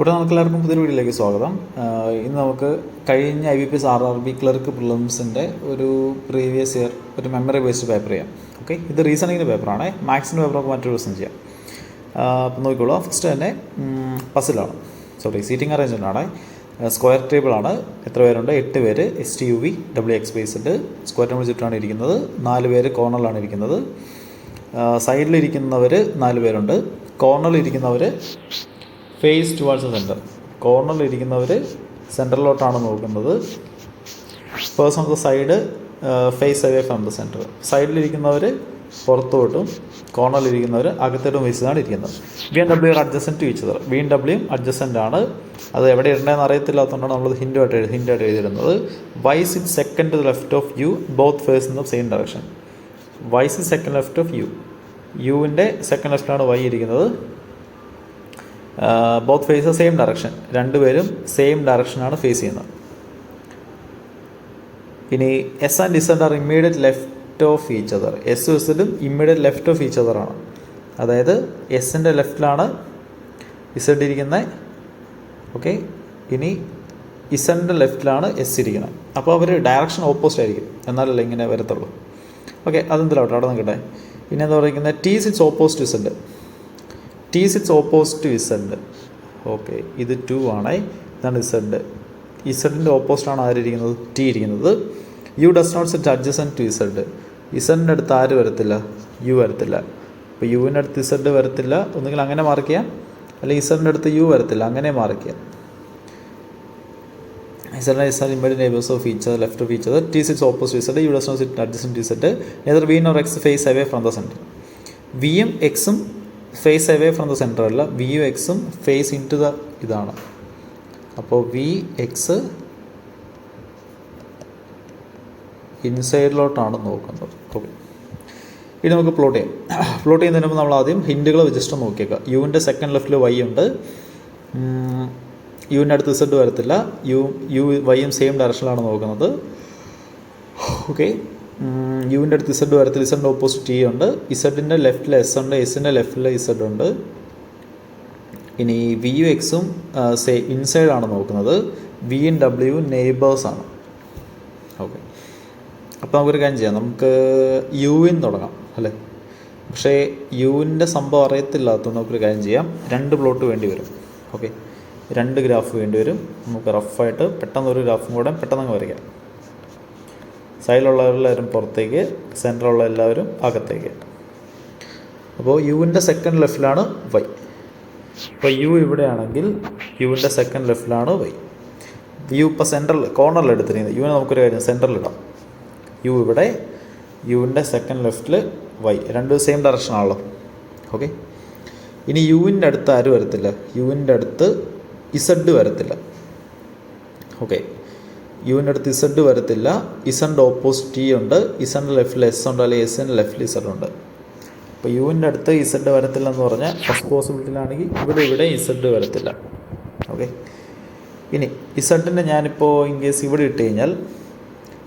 കൂടെ നമുക്ക് എല്ലാവർക്കും പുതിയൊരു വീഡിയോയിലേക്ക് സ്വാഗതം. ഇന്ന് നമുക്ക് കഴിഞ്ഞ IBPS RRB ക്ലർക്ക് പ്രിലിംസിൻ്റെ ഒരു പ്രീവിയസ് ഇയർ ഒരു മെമ്മറി ബേസ്ഡ് പേപ്പർ ചെയ്യാം. ഓക്കെ, ഇത് റീസണിങ്ങിൻ്റെ പേപ്പറാണ്. മാത്സിൻ്റെ പേപ്പറൊക്കെ മറ്റൊരു ദിവസം ചെയ്യാം. അപ്പം നോക്കിക്കോളൂ. ഫസ്റ്റ് തന്നെ പസിലാണ്, സീറ്റിംഗ് അറേഞ്ച്മെൻ്റാണ്. സ്ക്വയർ ടേബിളാണ്. എത്ര പേരുണ്ട്? 8 പേര്. STUV WX based square table ചുറ്റാണ് ഇരിക്കുന്നത്. 4 പേര് കോർണറിലാണ് ഇരിക്കുന്നത്. സൈഡിലിരിക്കുന്നവർ 4 പേരുണ്ട്. കോർണറിലിരിക്കുന്നവർ ഫേസ് ടുവാർഡ്സ് സെൻറ്റർ. കോർണറിലിരിക്കുന്നവർ സെൻറ്ററിലോട്ടാണ് നോക്കുന്നത്. Person of the side face away from the centre. സൈഡിലിരിക്കുന്നവർ പുറത്തോട്ടും കോർണറിലിരിക്കുന്നവർ അകത്തോട്ടും വെച്ചാണ് ഇരിക്കുന്നത്. V and W adjacent to each other. V and W adjacent ആണ്. അത് എവിടെ ഇടേണ്ടതെന്ന് അറിയത്തില്ലാത്തതുകൊണ്ടാണ് നമ്മൾ ഹിൻ്റായിട്ട് എഴുതിയിരുന്നത്. Y sit second to the left of U both face in the same direction. Y sit second left of U. യുവിൻ്റെ second ലെഫ്റ്റിലാണ് Y ഇരിക്കുന്നത്. Both face same direction. രണ്ടുപേരും സെയിം ഡയറക്ഷനാണ് ഫേസ് ചെയ്യുന്നത്. ഇനി S and Z are immediate left of each other. എസും ഇസഡും immediate left of each other ആണ്. അതായത് എസിൻ്റെ ലെഫ്റ്റിലാണ് ഇസഡ് ഇരിക്കുന്നത്. ഓക്കെ, ഇനി ഇസഡിൻ്റെ ലെഫ്റ്റിലാണ് എസ് ഇരിക്കുന്നത്. അപ്പോൾ അവർ ഡയറക്ഷൻ ഓപ്പോസിറ്റ് ആയിരിക്കും, എന്നാലല്ലേ ഇങ്ങനെ വരത്തുള്ളൂ. ഓക്കെ, അതെന്തിലാവട്ടെ, അവിടെ നിൽക്കട്ടെ. പിന്നെ എന്താ പറയുന്നത്? T sits opposite Z. T sits opposite to Z. Okay, ഇത് 2 ആണ്. ഇതാണ് ഇസഡ്. ഇസഡിൻ്റെ ഓപ്പോസിറ്റാണ് ആരിയിരിക്കുന്നത്? T ഇരിക്കുന്നത്. U does not sit adjacent to Z. ഇസഡിൻ്റെ അടുത്ത് ആര് വരത്തില്ല? U വരത്തില്ല. അപ്പോൾ യുവിൻ്റെ അടുത്ത് ഇസഡ് വരത്തില്ല. ഒന്നുകിൽ അങ്ങനെ മാർക്ക് ചെയ്യാം, അല്ലെങ്കിൽ ഇസഡിൻ്റെ അടുത്ത് U വരത്തില്ല, അങ്ങനെ മാർക്ക് ചെയ്യാം. Z is immediate neighbours of each other, left of each other. T sits opposite Z. U does not sit adjacent to Z. Neither V nor X face away from the centre. വിയും എക്സും ഫേസ് away from the സെൻറ്റർ അല്ല, വിയും എക്സും face in to the ഇതാണ്. അപ്പോൾ VX ഇൻസൈഡിലോട്ടാണ് നോക്കുന്നത്. ഓക്കെ, ഇനി നമുക്ക് പ്ലോട്ട് ചെയ്യാം. പ്ലോട്ട് ചെയ്യുന്നതിന് മുമ്പ് നമ്മൾ ആദ്യം ഹിൻറ്റുകൾ ജസ്റ്റ് നോക്കിയേക്കാം. യുവിൻ്റെ സെക്കൻഡ് ലെഫ്റ്റിൽ Y ഉണ്ട്. യുവിൻ്റെ അടുത്ത് Z വരത്തില്ല. വൈയും സെയിം ഡയറക്ഷനിലാണ് നോക്കുന്നത്. ഓക്കെ, യുവിൻ്റെ അടുത്ത് Z വരത്തില്ല. ഇസഡിൻ്റെ ഓപ്പോസിറ്റ് T ഉണ്ട്. ഇസഡിൻ്റെ ലെഫ്റ്റിൽ S ഉണ്ട്. എസിൻ്റെ ലെഫ്റ്റിൽ Z ഉണ്ട്. ഇനി വിയും എക്സും ഇൻസൈഡാണ് നോക്കുന്നത്. V and W നെയ്ബേഴ്സാണ്. ഓക്കെ, അപ്പോൾ നമുക്കൊരു കാര്യം ചെയ്യാം. നമുക്ക് യുവിൻ തുടങ്ങാം അല്ലേ. പക്ഷേ യുവിൻ്റെ സംഭവം അറിയത്തില്ലാത്തതുകൊണ്ട് നമുക്കൊരു കാര്യം ചെയ്യാം. 2 പ്ലോട്ട് വേണ്ടി വരും. ഓക്കെ, 2 ഗ്രാഫ് വേണ്ടി വരും. നമുക്ക് റഫായിട്ട് പെട്ടെന്നൊരു ഗ്രാഫും കൂടെ പെട്ടെന്ന് വരയ്ക്കാം. സൈഡിലുള്ളവരെല്ലാവരും പുറത്തേക്ക്, സെൻറ്ററുള്ള എല്ലാവരും അകത്തേക്ക്. അപ്പോൾ യുവിൻ്റെ സെക്കൻഡ് ലെഫ്റ്റിലാണ് Y. അപ്പോൾ U ഇവിടെയാണെങ്കിൽ യുവിൻ്റെ സെക്കൻഡ് ലെഫ്റ്റിലാണ് Y. U ഇപ്പോൾ സെൻറ്ററിൽ കോർണറിൽ എടുത്തിരിക്കുന്നത്. യുവിനെ നമുക്കൊരു കാര്യം സെൻറ്ററിലിടാം. U ഇവിടെ, യുവിൻ്റെ സെക്കൻഡ് ലെഫ്റ്റിൽ Y. രണ്ടും സെയിം ഡയറക്ഷനാണല്ലോ. ഓക്കെ, ഇനി യുവിൻ്റെ അടുത്ത് ആരും വരത്തില്ല. യുവിൻ്റെ അടുത്ത് Z വരത്തില്ല. ഓക്കെ, യുവിൻ്റെ അടുത്ത് Z വരത്തില്ല. ഇസഡിൻ്റെ ഓപ്പോസിറ്റ് T ഉണ്ട്. ഇസഡിൻ്റെ ലെഫ്റ്റിൽ S ഉണ്ട്, അല്ലെങ്കിൽ എസിൻ്റെ ലെഫ്റ്റിൽ Z ഉണ്ട്. അപ്പോൾ യുവിൻ്റെ അടുത്ത് Z വരത്തില്ല എന്ന് പറഞ്ഞാൽ ഫസ്റ്റ് പോസിബിലിറ്റിയിലാണെങ്കിൽ ഇവിടെ Z വരത്തില്ല. ഓക്കെ, ഇനി ഇസഡിൻ്റെ ഞാനിപ്പോൾ ഇൻ കേസ് ഇവിടെ ഇട്ട് കഴിഞ്ഞാൽ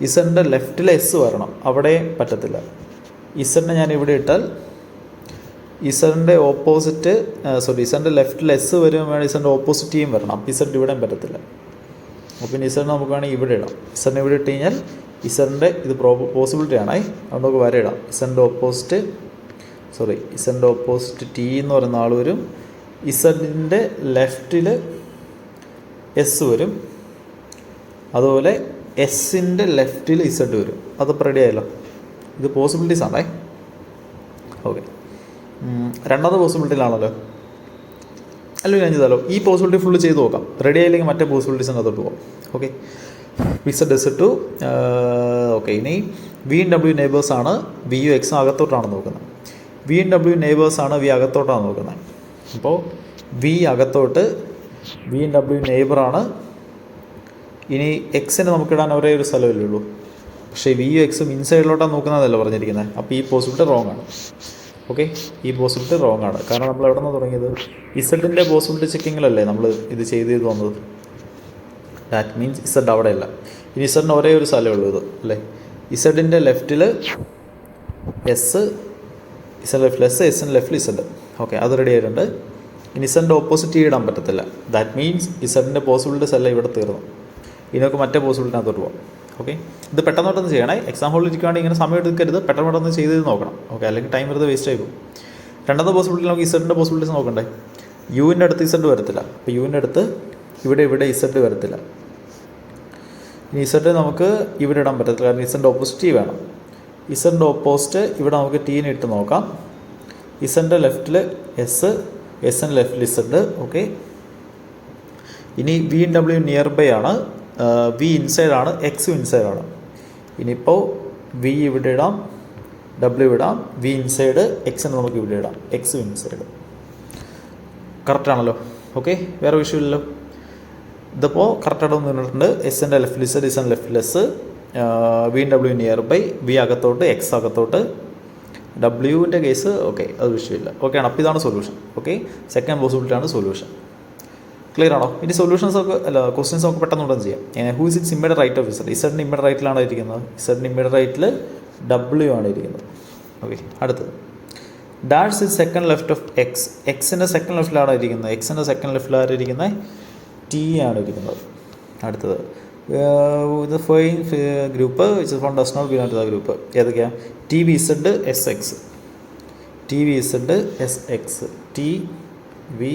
ഇസഡിൻ്റെ ലെഫ്റ്റിൽ S വരണം, അവിടെ പറ്റത്തില്ല. ഇസഡിനെ ഞാൻ ഇവിടെ ഇട്ടാൽ ഇസഡിൻ്റെ ഓപ്പോസിറ്റ് ഇസഡിൻ്റെ ലെഫ്റ്റിൽ S വരുമ്പോൾ വേണം ഇസഡിൻ്റെ ഓപ്പോസിറ്റ് Tയും വരണം. അപ്പോൾ ഇസഡ് ഇവിടെയും പറ്റത്തില്ല. അപ്പോൾ പിന്നെ ഇസഡിനെ നമുക്ക് വേണമെങ്കിൽ ഇവിടെ ഇടാം. ഇസഡിനെ ഇവിടെ ഇട്ട് കഴിഞ്ഞാൽ ഇസഡിൻ്റെ ഇത് പോസിബിലിറ്റി ആണേ. അതുകൊണ്ട് നമുക്ക് വരെ ഇടാം. ഇസഡിൻ്റെ ഓപ്പോസിറ്റ് T എന്ന് പറയുന്ന ആൾ വരും. ഇസഡിൻ്റെ ലെഫ്റ്റിൽ S വരും. അതുപോലെ എസിൻ്റെ ലെഫ്റ്റിൽ Z വരും. അതപ്പോൾ റെഡി ആയല്ലോ. ഇത് പോസിബിലിറ്റീസ് ആണേ. ഓക്കെ, രണ്ടാമത്തെ പോസിബിലിറ്റിയിലാണല്ലോ. അല്ലെങ്കിൽ ഞാൻ ചെയ്താലോ, ഈ പോസിബിലിറ്റി ഫുള്ള് ചെയ്ത് നോക്കാം. റെഡി ആയില്ലെങ്കിൽ മറ്റേ പോസിബിലിറ്റീസിൻ്റെ അകത്തോട്ട് പോകാം. Okay, Z two. ഓക്കെ, ഇനി V and W നെയ്ബേഴ്സാണ്. വിയും എക്സും അകത്തോട്ടാണ് നോക്കുന്നത്. V and W നെയ്ബേഴ്സാണ്. V അകത്തോട്ടാണ് നോക്കുന്നത്. അപ്പോൾ V അകത്തോട്ട്, V and W നെയ്ബറാണ്. ഇനി എക്സിന് നമുക്കിടാൻ ഒരേ ഒരു സ്ഥലമല്ലേ ഉള്ളൂ. പക്ഷേ വിയും എക്സും ഇൻസൈഡിലോട്ടാണ് നോക്കുന്നതല്ല പറഞ്ഞിരിക്കുന്നത്. അപ്പോൾ ഈ പോസിബിലിറ്റി റോങ് ആണ്. ഓക്കെ, ഈ പോസിബിലിറ്റി റോങ് ആണ്. കാരണം നമ്മൾ എവിടെ നിന്നാണ് തുടങ്ങിയത്? ഇസഡിൻ്റെ പോസിബിലിറ്റി ചെക്കിങ്ങിലല്ലേ നമ്മൾ ഇത് ചെയ്ത് വന്നത്. ദാറ്റ് മീൻസ് ഇസഡ് അവിടെയല്ല. ഇനി ഇസഡിന് ഒരേ ഒരു സ്ഥലമേ ഉള്ളൂ ഇത് അല്ലേ. ഇസഡിൻ്റെ ലെഫ്റ്റിൽ S, ഇസഡ് ലെഫ്റ്റിൽ S, എസിൻ്റെ ലെഫ്റ്റിൽ Z. ഓക്കെ, അത് റെഡി ആയിട്ടുണ്ട്. ഇനി ഇസഡിൻ്റെ ഓപ്പോസിറ്റ് ഇടാൻ പറ്റത്തില്ല. ദാറ്റ് മീൻസ് ഇസഡിൻ്റെ പോസിബിലിറ്റീസ് എല്ലാം ഇവിടെ തീർന്നു. ഇതിനൊക്കെ മറ്റേ പോസിബിലിറ്റിനകത്തോട്ട് പോകാം. ഓക്കെ, ഇത് പെട്ടെന്ന് ചെയ്യണേ. എക്സാം ഹോളിൽ ഇരിക്കുകയാണെങ്കിൽ ഇങ്ങനെ സമയം എടുക്കരുത്, പെട്ടെന്ന് ചെയ്ത് നോക്കണം. ഓക്കെ, അല്ലെങ്കിൽ ടൈം വെറുതെ വേസ്റ്റ് ആയി പോകും. രണ്ടാമത്തെ പോസിബിലിറ്റി നമുക്ക് ഇസഡിൻ്റെ പോസിബിലിറ്റീസ് നോക്കണ്ടേ. യുവിൻ്റെ അടുത്ത് ഇസഡ് വരത്തില്ല. അപ്പോൾ യുവിൻ്റെ അടുത്ത് ഇവിടെ ഇസഡ് വരത്തില്ല. ഇനി ഇസഡ് നമുക്ക് ഇവിടെ ഇടാൻ പറ്റത്തില്ല, കാരണം ഇസഡിൻ്റെ ഓപ്പോസിറ്റ് വേണം. ഇസഡിൻ്റെ ഓപ്പോസിറ്റ് ഇവിടെ നമുക്ക് ടീനെ ഇട്ട് നോക്കാം. ഇസഡിൻ്റെ ലെഫ്റ്റിൽ എസിൻ്റെ ലെഫ്റ്റിൽ ഇസഡ്. ഓക്കെ, ഇനി V in W near by ആണ്, വി ഇൻസൈഡ് ആണ്, എക്സും ഇൻസൈഡ് ആണ്. ഇനിയിപ്പോൾ വി ഇവിടെ ഇടാം, ഡബ്ല്യു ഇടാം, വി ഇൻസൈഡ്, എക്സിന് നമുക്ക് ഇവിടെ ഇടാം, എക്സും ഇൻസൈഡ്. കറക്റ്റാണല്ലോ. ഓക്കെ, വേറെ വിഷയമില്ലല്ലോ. ഇതിപ്പോൾ കറക്റ്റായിട്ട് നിന്നിട്ടുണ്ട്. എസിൻ്റെ ലെഫ്റ്റിൽ ഇസഡ്, ഇസഡിൻ്റെ ലെഫ്റ്റിൽ S, V in W near by, V അകത്തോട്ട്, എക്സ് അകത്തോട്ട്, ഡബ്ല്യുവിൻ്റെ കേസ് ഓക്കെ, അത് വിഷയമില്ല. ഓക്കെ ആണ്. അപ്പോൾ ഇതാണ് സൊല്യൂഷൻ. ഓക്കെ, സെക്കൻഡ് പോസിബിലിറ്റിയാണ് സൊല്യൂഷൻ. ക്ലിയർ ആണോ? ഇനി സൊല്യൂഷൻസ് ഒക്കെ ക്വസ്റ്റ്യൻസ് ഒക്കെ പെട്ടെന്ന് ഉടൻ ചെയ്യാം. Who is its immediate right of Z? ഇസഡിൻ്റെ ഇമ്മീഡിയറ്റ് റൈറ്റിലാണ് ഇരിക്കുന്നത്. ഇസഡിൻ്റെ ഇമ്മീഡിയറ്റ് റൈറ്റിൽ ഡബ്ല്യു ആണ് ഇരിക്കുന്നത്. ഓക്കെ, അടുത്തത് dash is second left of X. എക്സിൻ്റെ സെക്കൻഡ് ലെഫ്റ്റിലാണ് ഇരിക്കുന്നത്. എക്സിൻ്റെ സെക്കൻഡ് ലെഫ്റ്റിലാണ് ഇരിക്കുന്നത്, ടി ആണ് ഇരിക്കുന്നത്. അടുത്തത് ഇത് following group which one does not belong to the group. ഏതൊക്കെയാണ്? T V Z S X, T V Z S X, T V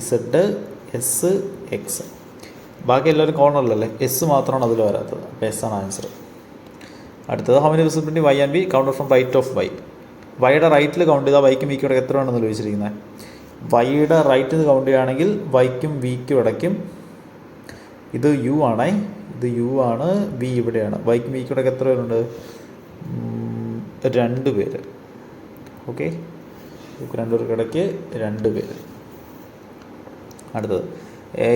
Z S X. ബാക്കി എല്ലാവരും കോർണറിലല്ലേ, എസ് മാത്രമാണ് അതിൽ വരാത്തത്. അപ്പോൾ എസ് ആണ് ആൻസർ. അടുത്തത് how many visibility Y and V count from right of Y. വൈയുടെ റൈറ്റിൽ കൗണ്ട് ചെയ്താൽ വൈക്കും വിക്കും ഇടയ്ക്ക് എത്ര വേണമെന്ന് ചോദിച്ചിരിക്കുന്നത്. വൈയുടെ റൈറ്റിൽ നിന്ന് കൗണ്ട് ചെയ്യുകയാണെങ്കിൽ വൈക്കും വിക്കും ഇടയ്ക്കും ഇത് യു ആണേ, ഇത് യു ആണ്, വി ഇവിടെയാണ്. വൈക്കും വിക്കും ഇടയ്ക്ക് എത്ര പേരുണ്ട്? 2 പേര്. ഓക്കെ, 2 പേർക്ക് ഇടയ്ക്ക് 2 പേര്. അടുത്തത്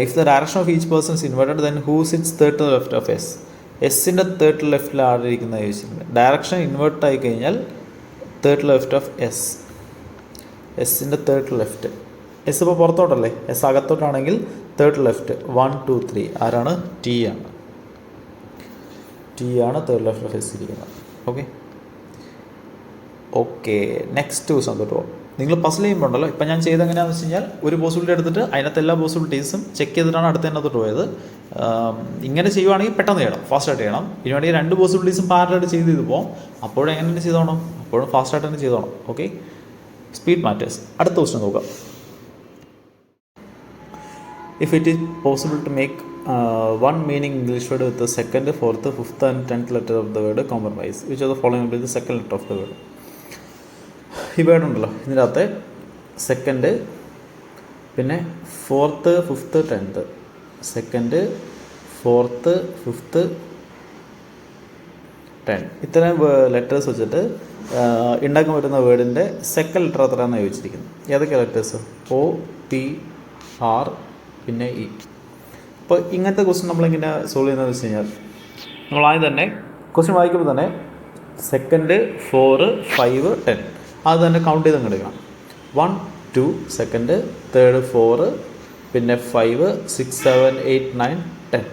if the direction of each person is inverted then who sits third to left of S. എസിൻ്റെ തേർഡ് ലെഫ്റ്റിലാണ് ഇരിക്കുന്നത് ചോദിച്ചിട്ടുണ്ട്. ഡയറക്ഷൻ ഇൻവേർട്ട് ആയി കഴിഞ്ഞാൽ തേർഡ് ലെഫ്റ്റ് ഓഫ് എസ്, എസിൻ്റെ തേർഡ് ലെഫ്റ്റ്. എസ് ഇപ്പോൾ പുറത്തോട്ടല്ലേ, എസ് അകത്തോട്ടാണെങ്കിൽ തേർഡ് ലെഫ്റ്റ് 1 2 3 ആരാണ്? ടി ആണ്. ടി ആണ് തേർഡ് ലെഫ്റ്റ് ഓഫ് എസ് ഇരിക്കുന്നത്. ഓക്കെ ഓക്കെ, നെക്സ്റ്റ് ക്വസ്റ്റൻ തൊട്ട് പോകും. നിങ്ങൾ പസിൽ ചെയ്യുമ്പോൾ ഉണ്ടല്ലോ, ഇപ്പം ഞാൻ ചെയ്ത് എങ്ങനെയാണെന്ന് വെച്ച് കഴിഞ്ഞാൽ ഒരു പോസിബിലിറ്റി എടുത്തിട്ട് അതിനകത്ത് എല്ലാ പോസിബിലിറ്റീസും ചെക്ക് ചെയ്തിട്ടാണ് അടുത്തതിനകത്തോട്ട് പോയത്. ഇങ്ങനെ ചെയ്യുവാണെങ്കിൽ പെട്ടെന്ന് ചെയ്യണം, ഫാസ്റ്റായിട്ട് ചെയ്യണം. ഇതിന് വേണ്ടി 2 പോസിബിലിറ്റീസും പാരലായിട്ട് ചെയ്ത് പോകും. അപ്പോഴും എങ്ങനെ തന്നെ ചെയ്തോണം, അപ്പോഴും ഫാസ്റ്റായിട്ട് തന്നെ ചെയ്തോണം. Okay, speed matters. അടുത്ത ക്വസ്റ്റൻ നോക്കാം. If it is possible to make one meaning English word with the second, fourth, fifth and 10th letter of the word compromise, which are the following will be the second letter of the word. ഈ word ഉണ്ടല്ലോ, ഇതിൻ്റെ അകത്ത് second, പിന്നെ 4th 5th 10th, second 4th 5th 10, ഇത്തരം letters വെച്ചിട്ട് ഉണ്ടാക്കാൻ പറ്റുന്ന വേർഡിൻ്റെ second letter എത്രയാണെന്ന് ചോദിച്ചിരിക്കുന്നത്. ഏതൊക്കെയാണ് ലെറ്റേഴ്സ്? O, T, R, പിന്നെ E. അപ്പോൾ ഇങ്ങനത്തെ ക്വസ്റ്റ്യൻ നമ്മളിങ്ങനെ സോൾവ് ചെയ്യുന്നതെന്ന് വെച്ച് കഴിഞ്ഞാൽ നമ്മൾ ആദ്യം തന്നെ ക്വസ്റ്റ്യൻ വായിക്കുമ്പോൾ തന്നെ സെക്കൻഡ് 4 5 10 അത് തന്നെ കൗണ്ട് ചെയ്ത് എടുക്കണം. 1 2 സെക്കൻഡ്, തേർഡ് 4, പിന്നെ 5 6 7 8 9 10.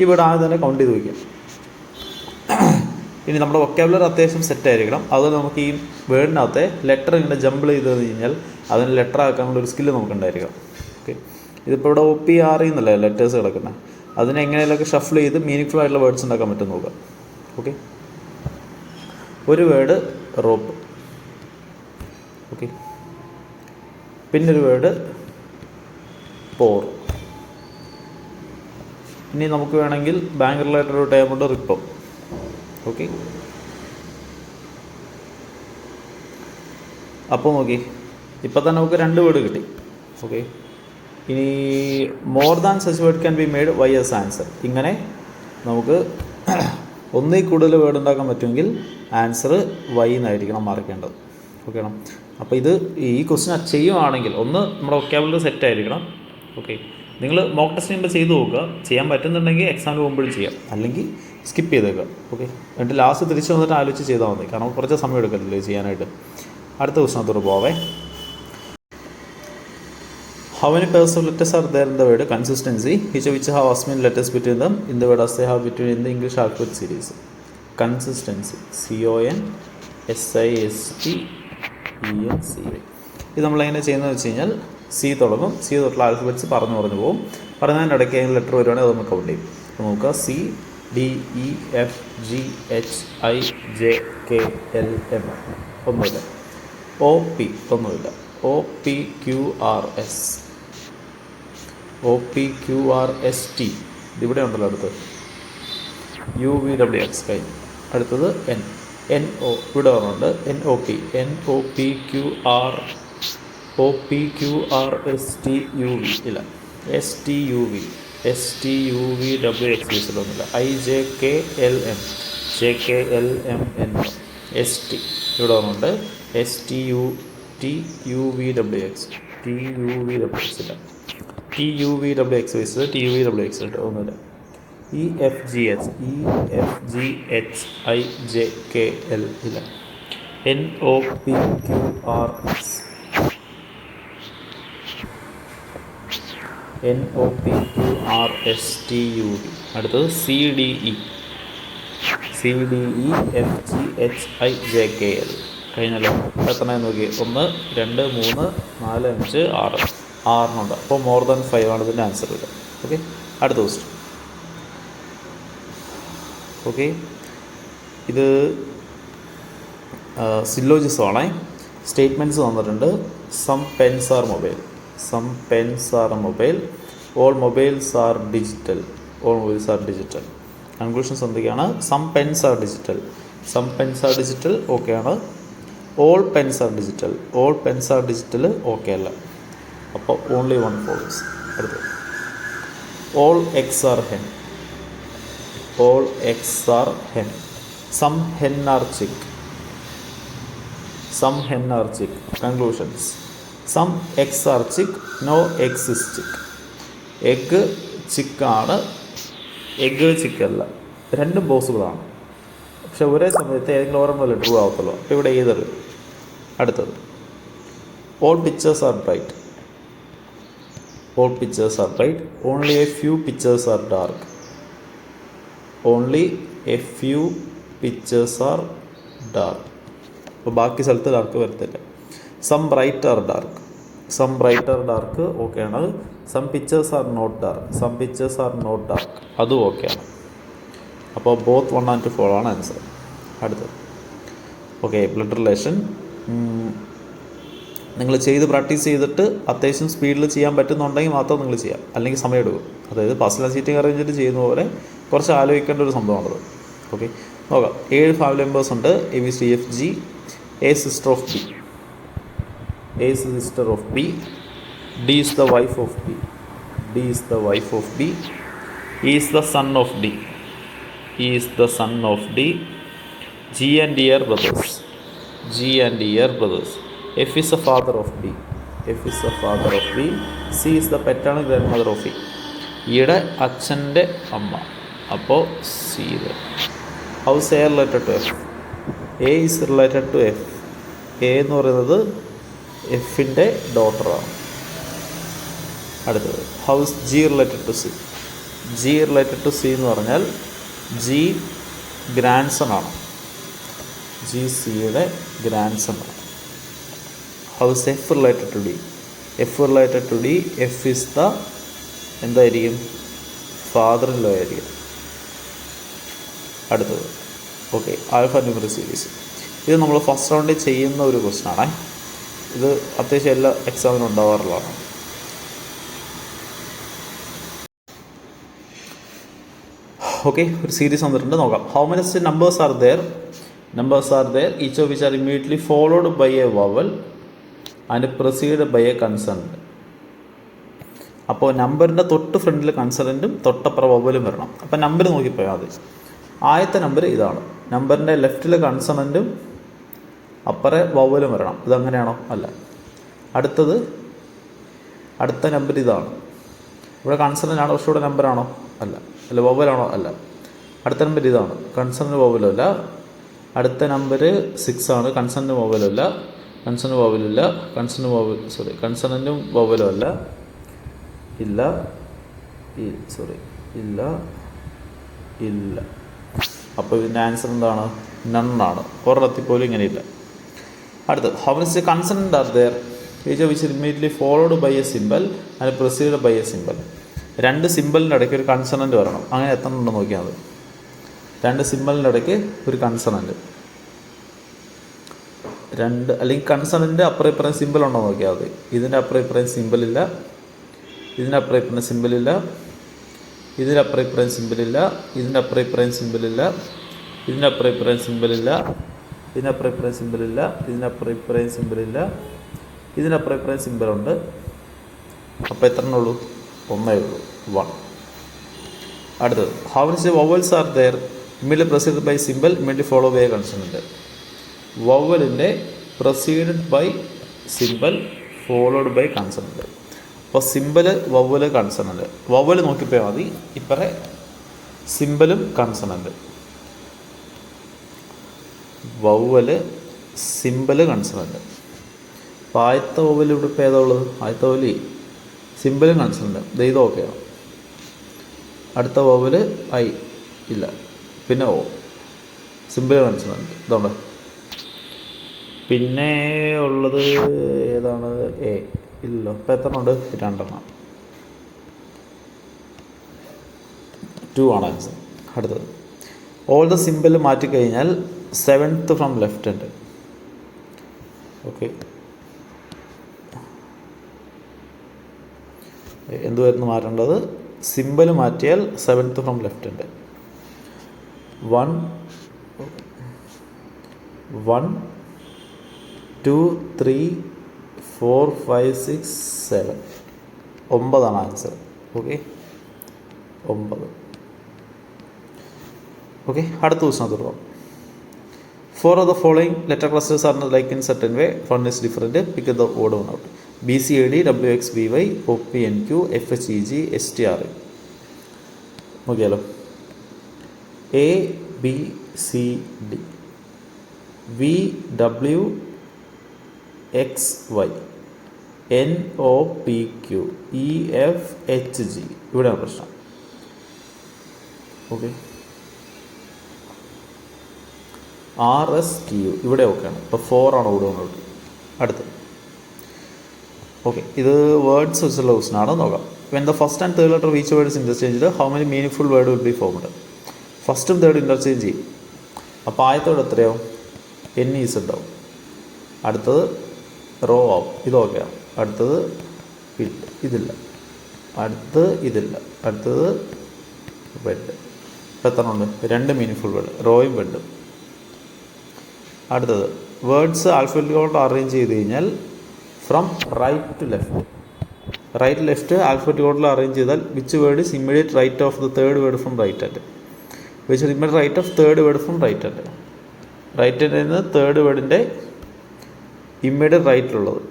ഇവിടെ ആദ്യം തന്നെ കൗണ്ട് ചെയ്ത് വയ്ക്കാം. ഇനി നമ്മുടെ വൊക്കാബുലറി അത്യാവശ്യം സെറ്റ് ആയിരിക്കണം. അത് നമുക്ക് ഈ വേർഡിനകത്തെ ലെറ്റർ ഇങ്ങനെ ജമ്പിൾ ചെയ്ത് കഴിഞ്ഞാൽ അതിന് ലെറ്റർ ആക്കാനുള്ള ഒരു സ്കില്ല് നമുക്കുണ്ടായിരിക്കണം. ഓക്കെ, ഇതിപ്പോൾ ഇവിടെ OPR എന്നല്ലേ ലെറ്റേഴ്സ് കിടക്കുന്നത്, അതിനെ എങ്ങനെയൊക്കെ ഷഫിൾ ചെയ്ത് മീനിങ് ഫുൾ ആയിട്ടുള്ള വേർഡ്സ് ഉണ്ടാക്കാൻ പറ്റും നോക്കുക. ഓക്കെ, ഒരു വേർഡ് റോപ്പ്. ഓക്കെ, പിന്നൊരു വേർഡ് പോർ. ഇനി നമുക്ക് വേണമെങ്കിൽ ബാങ്ക് റിലേറ്റഡ് ഒരു ടൈമുണ്ട് റിപ്പോ. ഓക്കെ, അപ്പോൾ നോക്കി ഇപ്പം തന്നെ നമുക്ക് 2 വേർഡ് കിട്ടി. ഓക്കെ, ഇനി more than such word can be made Y S answer. ഇങ്ങനെ നമുക്ക് ഒന്നിൽ കൂടുതൽ വേർഡ് ഉണ്ടാക്കാൻ പറ്റുമെങ്കിൽ ആൻസർ വൈ എന്നായിരിക്കണം മാറിക്കേണ്ടത്. ഓക്കെ ആണോ? അപ്പോൾ ഇത് ഈ ക്വസ്റ്റ്യൻ ചെയ്യുവാണെങ്കിൽ ഒന്ന് നമ്മുടെ വൊക്കാബുലറി സെറ്റ് ആയിരിക്കണം. ഓക്കെ, നിങ്ങൾ മോക്ക് ടെസ്റ്റ് ചെയ്യുമ്പോൾ ചെയ്ത് നോക്കുക. ചെയ്യാൻ പറ്റുന്നുണ്ടെങ്കിൽ എക്സാമിന് പോകുമ്പോഴും ചെയ്യാം, അല്ലെങ്കിൽ സ്കിപ്പ് ചെയ്തേക്കുക. ഓക്കെ, എന്നിട്ട് ലാസ്റ്റ് തിരിച്ച് വന്നിട്ട് ആലോചിച്ച് ചെയ്താൽ മതി, കാരണം കുറച്ച് സമയം എടുക്കത്തില്ലേ ചെയ്യാനായിട്ട്. അടുത്ത ക്വസ്റ്റ്യനകത്തോട് പോവേ. How many pairs of letters are there in the word consistency, which have asmin letters between them in the word as they have between in the English alphabet series? Consistency, CONSISTENCY. ഇത് നമ്മളെങ്ങനെ ചെയ്യുന്നതെന്ന് വെച്ച് കഴിഞ്ഞാൽ C തുടങ്ങും. C തൊട്ടുള്ള alphabets പറഞ്ഞു പോകും. പറഞ്ഞതിൻ്റെ ഇടയ്ക്ക് ഏതെങ്കിലും ലെറ്റർ വരുവാണെങ്കിൽ അതൊന്ന് കൗണ്ട് ചെയ്യും. അപ്പോൾ നോക്കുക, C D E F G H I J K L M ഒന്നുമില്ല. ഒ പി ഒന്നുമില്ല. O P Q R S, O P Q R S T ഇതിവിടെ ഉണ്ടല്ലോ. അടുത്ത് യു വി ഡബ്ല്യു എക്സ് കഴിഞ്ഞു. അടുത്തത് എൻ, എൻ ഒ ഇവിടെ പറഞ്ഞുണ്ട്. N O P, N O P Q R, O P Q R S T U V ഇല്ല. S T U V, S T U V W X വീസിലൊന്നുമില്ല. I J K L M, J K L M N, S T ഇവിടെ പറഞ്ഞുണ്ട്. S T U T U V W X, T U V W X ഇല്ല. T U V W X വീസിൽ T U V W X ഉണ്ട്, ഒന്നുമില്ല. E F G H, E F G H I J K L ഇല്ല. N O P Q R S, N O P Q R S T U V. അടുത്തത് C D E, C D E F G H I J K L കഴിഞ്ഞല്ലോ. എത്ര നോക്കി? 1 2 3 4 5 6 6 അപ്പോൾ more than 5 ആണ് ഇതിൻ്റെ answer വരിക. Okay, അടുത്ത question. Okay, ഇത് സില്ലോജിസമാണേ. സ്റ്റേറ്റ്മെൻറ്റ്സ് തന്നിട്ടുണ്ട്. Some pens are mobile, some pens are mobile, all mobiles are digital, all mobiles are digital. Conclusions എന്തൊക്കെയാണ്? Some pens are digital, some pens are digital okay ആണ്. All pens are digital, all pens are digital okay അല്ല. അപ്പോൾ only one follows. അടുത്തത് all eggs are hen, all eggs are hen, some hen are chick, some hen are chick. Conclusions: some eggs are chick, no eggs is chick. egg chick ആണ്, egg chick അല്ല. രണ്ടും possible ആണ്. പക്ഷെ ഒരേ സമയത്ത് ഏതെങ്കിലും ഓരോന്നല്ലേ true ആവത്തുള്ളൂ. അപ്പോൾ ഇവിടെ ഏതൊരു. അടുത്തത് all pictures are bright, all pictures are bright, only a few pictures are dark, only a few pictures are dark. അപ്പോൾ ബാക്കി സ്ഥലത്ത് ഡാർക്ക് വരത്തില്ല. Some bright are dark, some bright are dark ഓക്കെയാണ്. Some pictures are not dark, some pictures are not dark അതും ഓക്കെയാണ്. അപ്പോൾ both 1 and 4 ആണ് answer. അടുത്തത് ഓക്കെ, ബ്ലഡ് റിലേഷൻ നിങ്ങൾ ചെയ്ത് പ്രാക്ടീസ് ചെയ്തിട്ട് അത്യാവശ്യം സ്പീഡിൽ ചെയ്യാൻ പറ്റുന്നുണ്ടെങ്കിൽ മാത്രം നിങ്ങൾ ചെയ്യാം, അല്ലെങ്കിൽ സമയം എടുക്കും. അതായത് പസിൽ സീറ്റിംഗ് അറേഞ്ച്മെൻറ്റ് ചെയ്യുന്ന പോലെ കുറച്ച് ആലോചിക്കേണ്ട ഒരു സംഭവമാണത്. ഓക്കെ, നോക്കാം. 7 ഫാമിലി മെമ്പേഴ്സ് ഉണ്ട്. A B C F G. A sister of B, A sister of B. D is the wife of B, D is the wife of B. E is the son of D, E is the son of D. G and D are brothers, G and D are brothers. F is the father of B, F is the father of B. C is the paternal grand mother of E, ഈയുടെ അച്ഛൻ്റെ അമ്മ. അപ്പോൾ C. How's A related to F, A is related to F. A എന്ന് പറയുന്നത് എഫിൻ്റെ ഡോട്ടറാണ്. അടുത്തത് how's G related to C, G related to C എന്ന് പറഞ്ഞാൽ ജി ഗ്രാൻഡ് സൺ ആണ്, ജി സിയുടെ ഗ്രാൻഡ് സൺ ആണ്. How's F related to D, F related to D. F is the എന്തായിരിക്കും? ഫാദർ ഇൻ ലോ ആയിരിക്കും. അടുത്തത് ഓക്കെ, ആൽഫ ന്യൂമറിക് സീരീസ്. ഇത് നമ്മൾ ഫസ്റ്റ് റൗണ്ടിൽ ചെയ്യുന്ന ഒരു ക്വസ്റ്റൻ ആണ്. ഇത് അത്യാവശ്യം എല്ലാ എക്സാമിനും ഉണ്ടാവാറുള്ളതാണ്. ഓക്കെ, ഒരു സീരീസ് വന്നിട്ടുണ്ട്, നോക്കാം. How many numbers are there, numbers are there each of which are immediately followed by a vowel and proceed by a consonant. അപ്പോൾ നമ്പറിൻ്റെ തൊട്ട് ഫ്രണ്ടിൽ കൺസണൻറ്റും തൊട്ടപ്പുറം വവലും വരണം. അപ്പോൾ നമ്പർ നോക്കിപ്പോയാൽ മതി. ആദ്യത്തെ നമ്പർ ഇതാണ്. നമ്പറിൻ്റെ ലെഫ്റ്റിൽ കൺസണൻറ്റും അപ്പുറേ വവലും വരണം. ഇതങ്ങനെയാണോ? അല്ല. അടുത്തത് അടുത്ത നമ്പർ ഇതാണ്. ഇവിടെ കൺസണൻ്റ് ആണോ? പക്ഷേ ഇവിടെ നമ്പറാണോ? അല്ല. അല്ല, വവലാണോ? അല്ല. അടുത്ത നമ്പർ ഇതാണ്. കൺസണൻറ്റ് വവലും അല്ല. അടുത്ത നമ്പർ 6 ആണ്. കൺസണൻറ്റ് വവലും അല്ല. കൺസണൻറ്റ് വവലില്ല. കൺസണൻറ്റും വവലും അല്ല. ഇല്ല, ഇല്ല, ഇല്ല. അപ്പോൾ ഇതിൻ്റെ ആൻസർ എന്താണ്? നണ്ണാണ്. ഒരെണ്ണത്തിൽ പോലും ഇങ്ങനെയില്ല. അടുത്തത് how many consonant are there, feature which immediately followed by a symbol and proceed by a symbol. രണ്ട് സിമ്പലിൻ്റെ ഇടയ്ക്ക് ഒരു കൺസണൻറ്റ് വരണം. അങ്ങനെ എത്ര ഉണ്ടെന്ന് നോക്കിയാൽ മതി. രണ്ട് സിമ്പലിൻ്റെ ഇടയ്ക്ക് ഒരു കൺസണൻറ്റ്, രണ്ട് അല്ലെങ്കിൽ കൺസണൻറ്റ് അപ്പുറം ഇപ്പുറം സിമ്പിൾ ഉണ്ടോ നോക്കിയാൽ മതി. ഇതിൻ്റെ അപ്പുറം ഇപ്പുറം സിമ്പിളില്ല, ഇതിൻ്റെ അപ്പുറം ഇപ്പുറം സിമ്പിളില്ല, ഇതിൻ്റെ അപ്പുറം ഇപ്പുറം സിമ്പിളില്ല, ഇതിൻ്റെ അപ്പുറം ഇപ്പുറം സിമ്പിളില്ല, ഇതിൻ്റെ അപ്പുറം ഇപ്പുറം സിമ്പിളില്ല, ഇതിനപ്പുറം ഇപ്പുറം സിമ്പിളില്ല, ഇതിനപ്പുറം ഇപ്പുറം സിമ്പിളില്ല, ഇതിനപ്പുറം ഇപ്പുറം സിമ്പിളുണ്ട്. അപ്പോൾ എത്ര ഉള്ളൂ? ഒന്നേ ഉള്ളൂ, 1. അടുത്തത് how many vowels are there immediately preceded by symbol immediately follow by consonant. വവലിൻ്റെ preceded by symbol followed by consonant. അപ്പോൾ സിമ്പിൾ, വവൽ, കൺസണൻറ്റ്. വവൽ നോക്കിപ്പോയാൽ മതി. ഇപ്പറേ സിമ്പിളും കൺസണൻറ്റ്. Vowel, symbol, consonant. അപ്പോൾ ആദ്യത്തെ വവൽ ഇവിടെ ഇപ്പോൾ ഏതാ ഉള്ളത്? ആദ്യത്തെ വവല് സിമ്പിളും കൺസണൻറ്റ്. ഇത് ഓക്കെയാണ്. അടുത്ത വവൽ ഐ ഇല്ല, പിന്നെ ഓ, സിമ്പിൾ കൺസണൻറ്റ്. ഇതുണ്ട്. പിന്നെ ഉള്ളത് ഏതാണ്? എ ഇല്ലല്ലോ. ഇപ്പോൾ എത്ര ഉണ്ട്? 2. 2 ആണ് ആൻസർ. അടുത്തത് ഓൾ ദ സിമ്പിൾ മാറ്റിക്കഴിഞ്ഞാൽ 7th from left hand. Okay, എന്തുവായിരുന്നു മാറ്റേണ്ടത്? സിമ്പിൾ മാറ്റിയാൽ 7th from left hand. 1 2 3 4 5 6 7 9 answer. Okay, 9. Okay, അടുത്ത ദിവസം തുടരാം. 4 of the following letter clusters are like in certain way. One is different. Pick the odd one out. BCAD, WXBY, OPNQ, FHEG, STR. നോക്കിയാലോ. A B C D, V W X Y, N O P Q, E F H G. ഇവിടെയാണ് പ്രശ്നം. Okay, RSTU ഇവിടെ ഓക്കെയാണ്. ഇപ്പോൾ 4 ആണ് ഓടുന്നത്. അടുത്ത് okay, ഇത് വേർഡ്സ് വെച്ചുള്ള ക്വസ്റ്റനാണ്. നോക്കാം. When the first and third letter of each word is interchanged, how many meaningful word will be formed? ഫസ്റ്റും തേർഡ് ഇൻ്റർചേഞ്ച് ചെയ്യും. അപ്പോൾ ആദ്യത്തോടെ എത്രയാവും? NES ഉണ്ടാവും. അടുത്തത് റോ ആവും. ഇതൊക്കെയാണ്. അടുത്തത് ഇതില്ല, അടുത്തത് ഇതില്ല, അടുത്തത് ബെഡ്. ഇപ്പോൾ എത്ര ഉണ്ട്? 2 മീനിങ്ഫുൾ വേർഡ്, റോയും ബെഡും. അടുത്തത് വേർഡ്സ് ആൽഫബറ്റിക്കോട്ട് അറേഞ്ച് ചെയ്ത് കഴിഞ്ഞാൽ from right to left. Right left ആൽഫബറ്റിക്കോട്ടിൽ അറേഞ്ച് ചെയ്താൽ which word is immediate right of the third word from right hand, which is immediate right of third word from right hand. Right ഹാൻഡിൽ നിന്ന് third വേർഡിൻ്റെ immediate റൈറ്റിലുള്ളത്.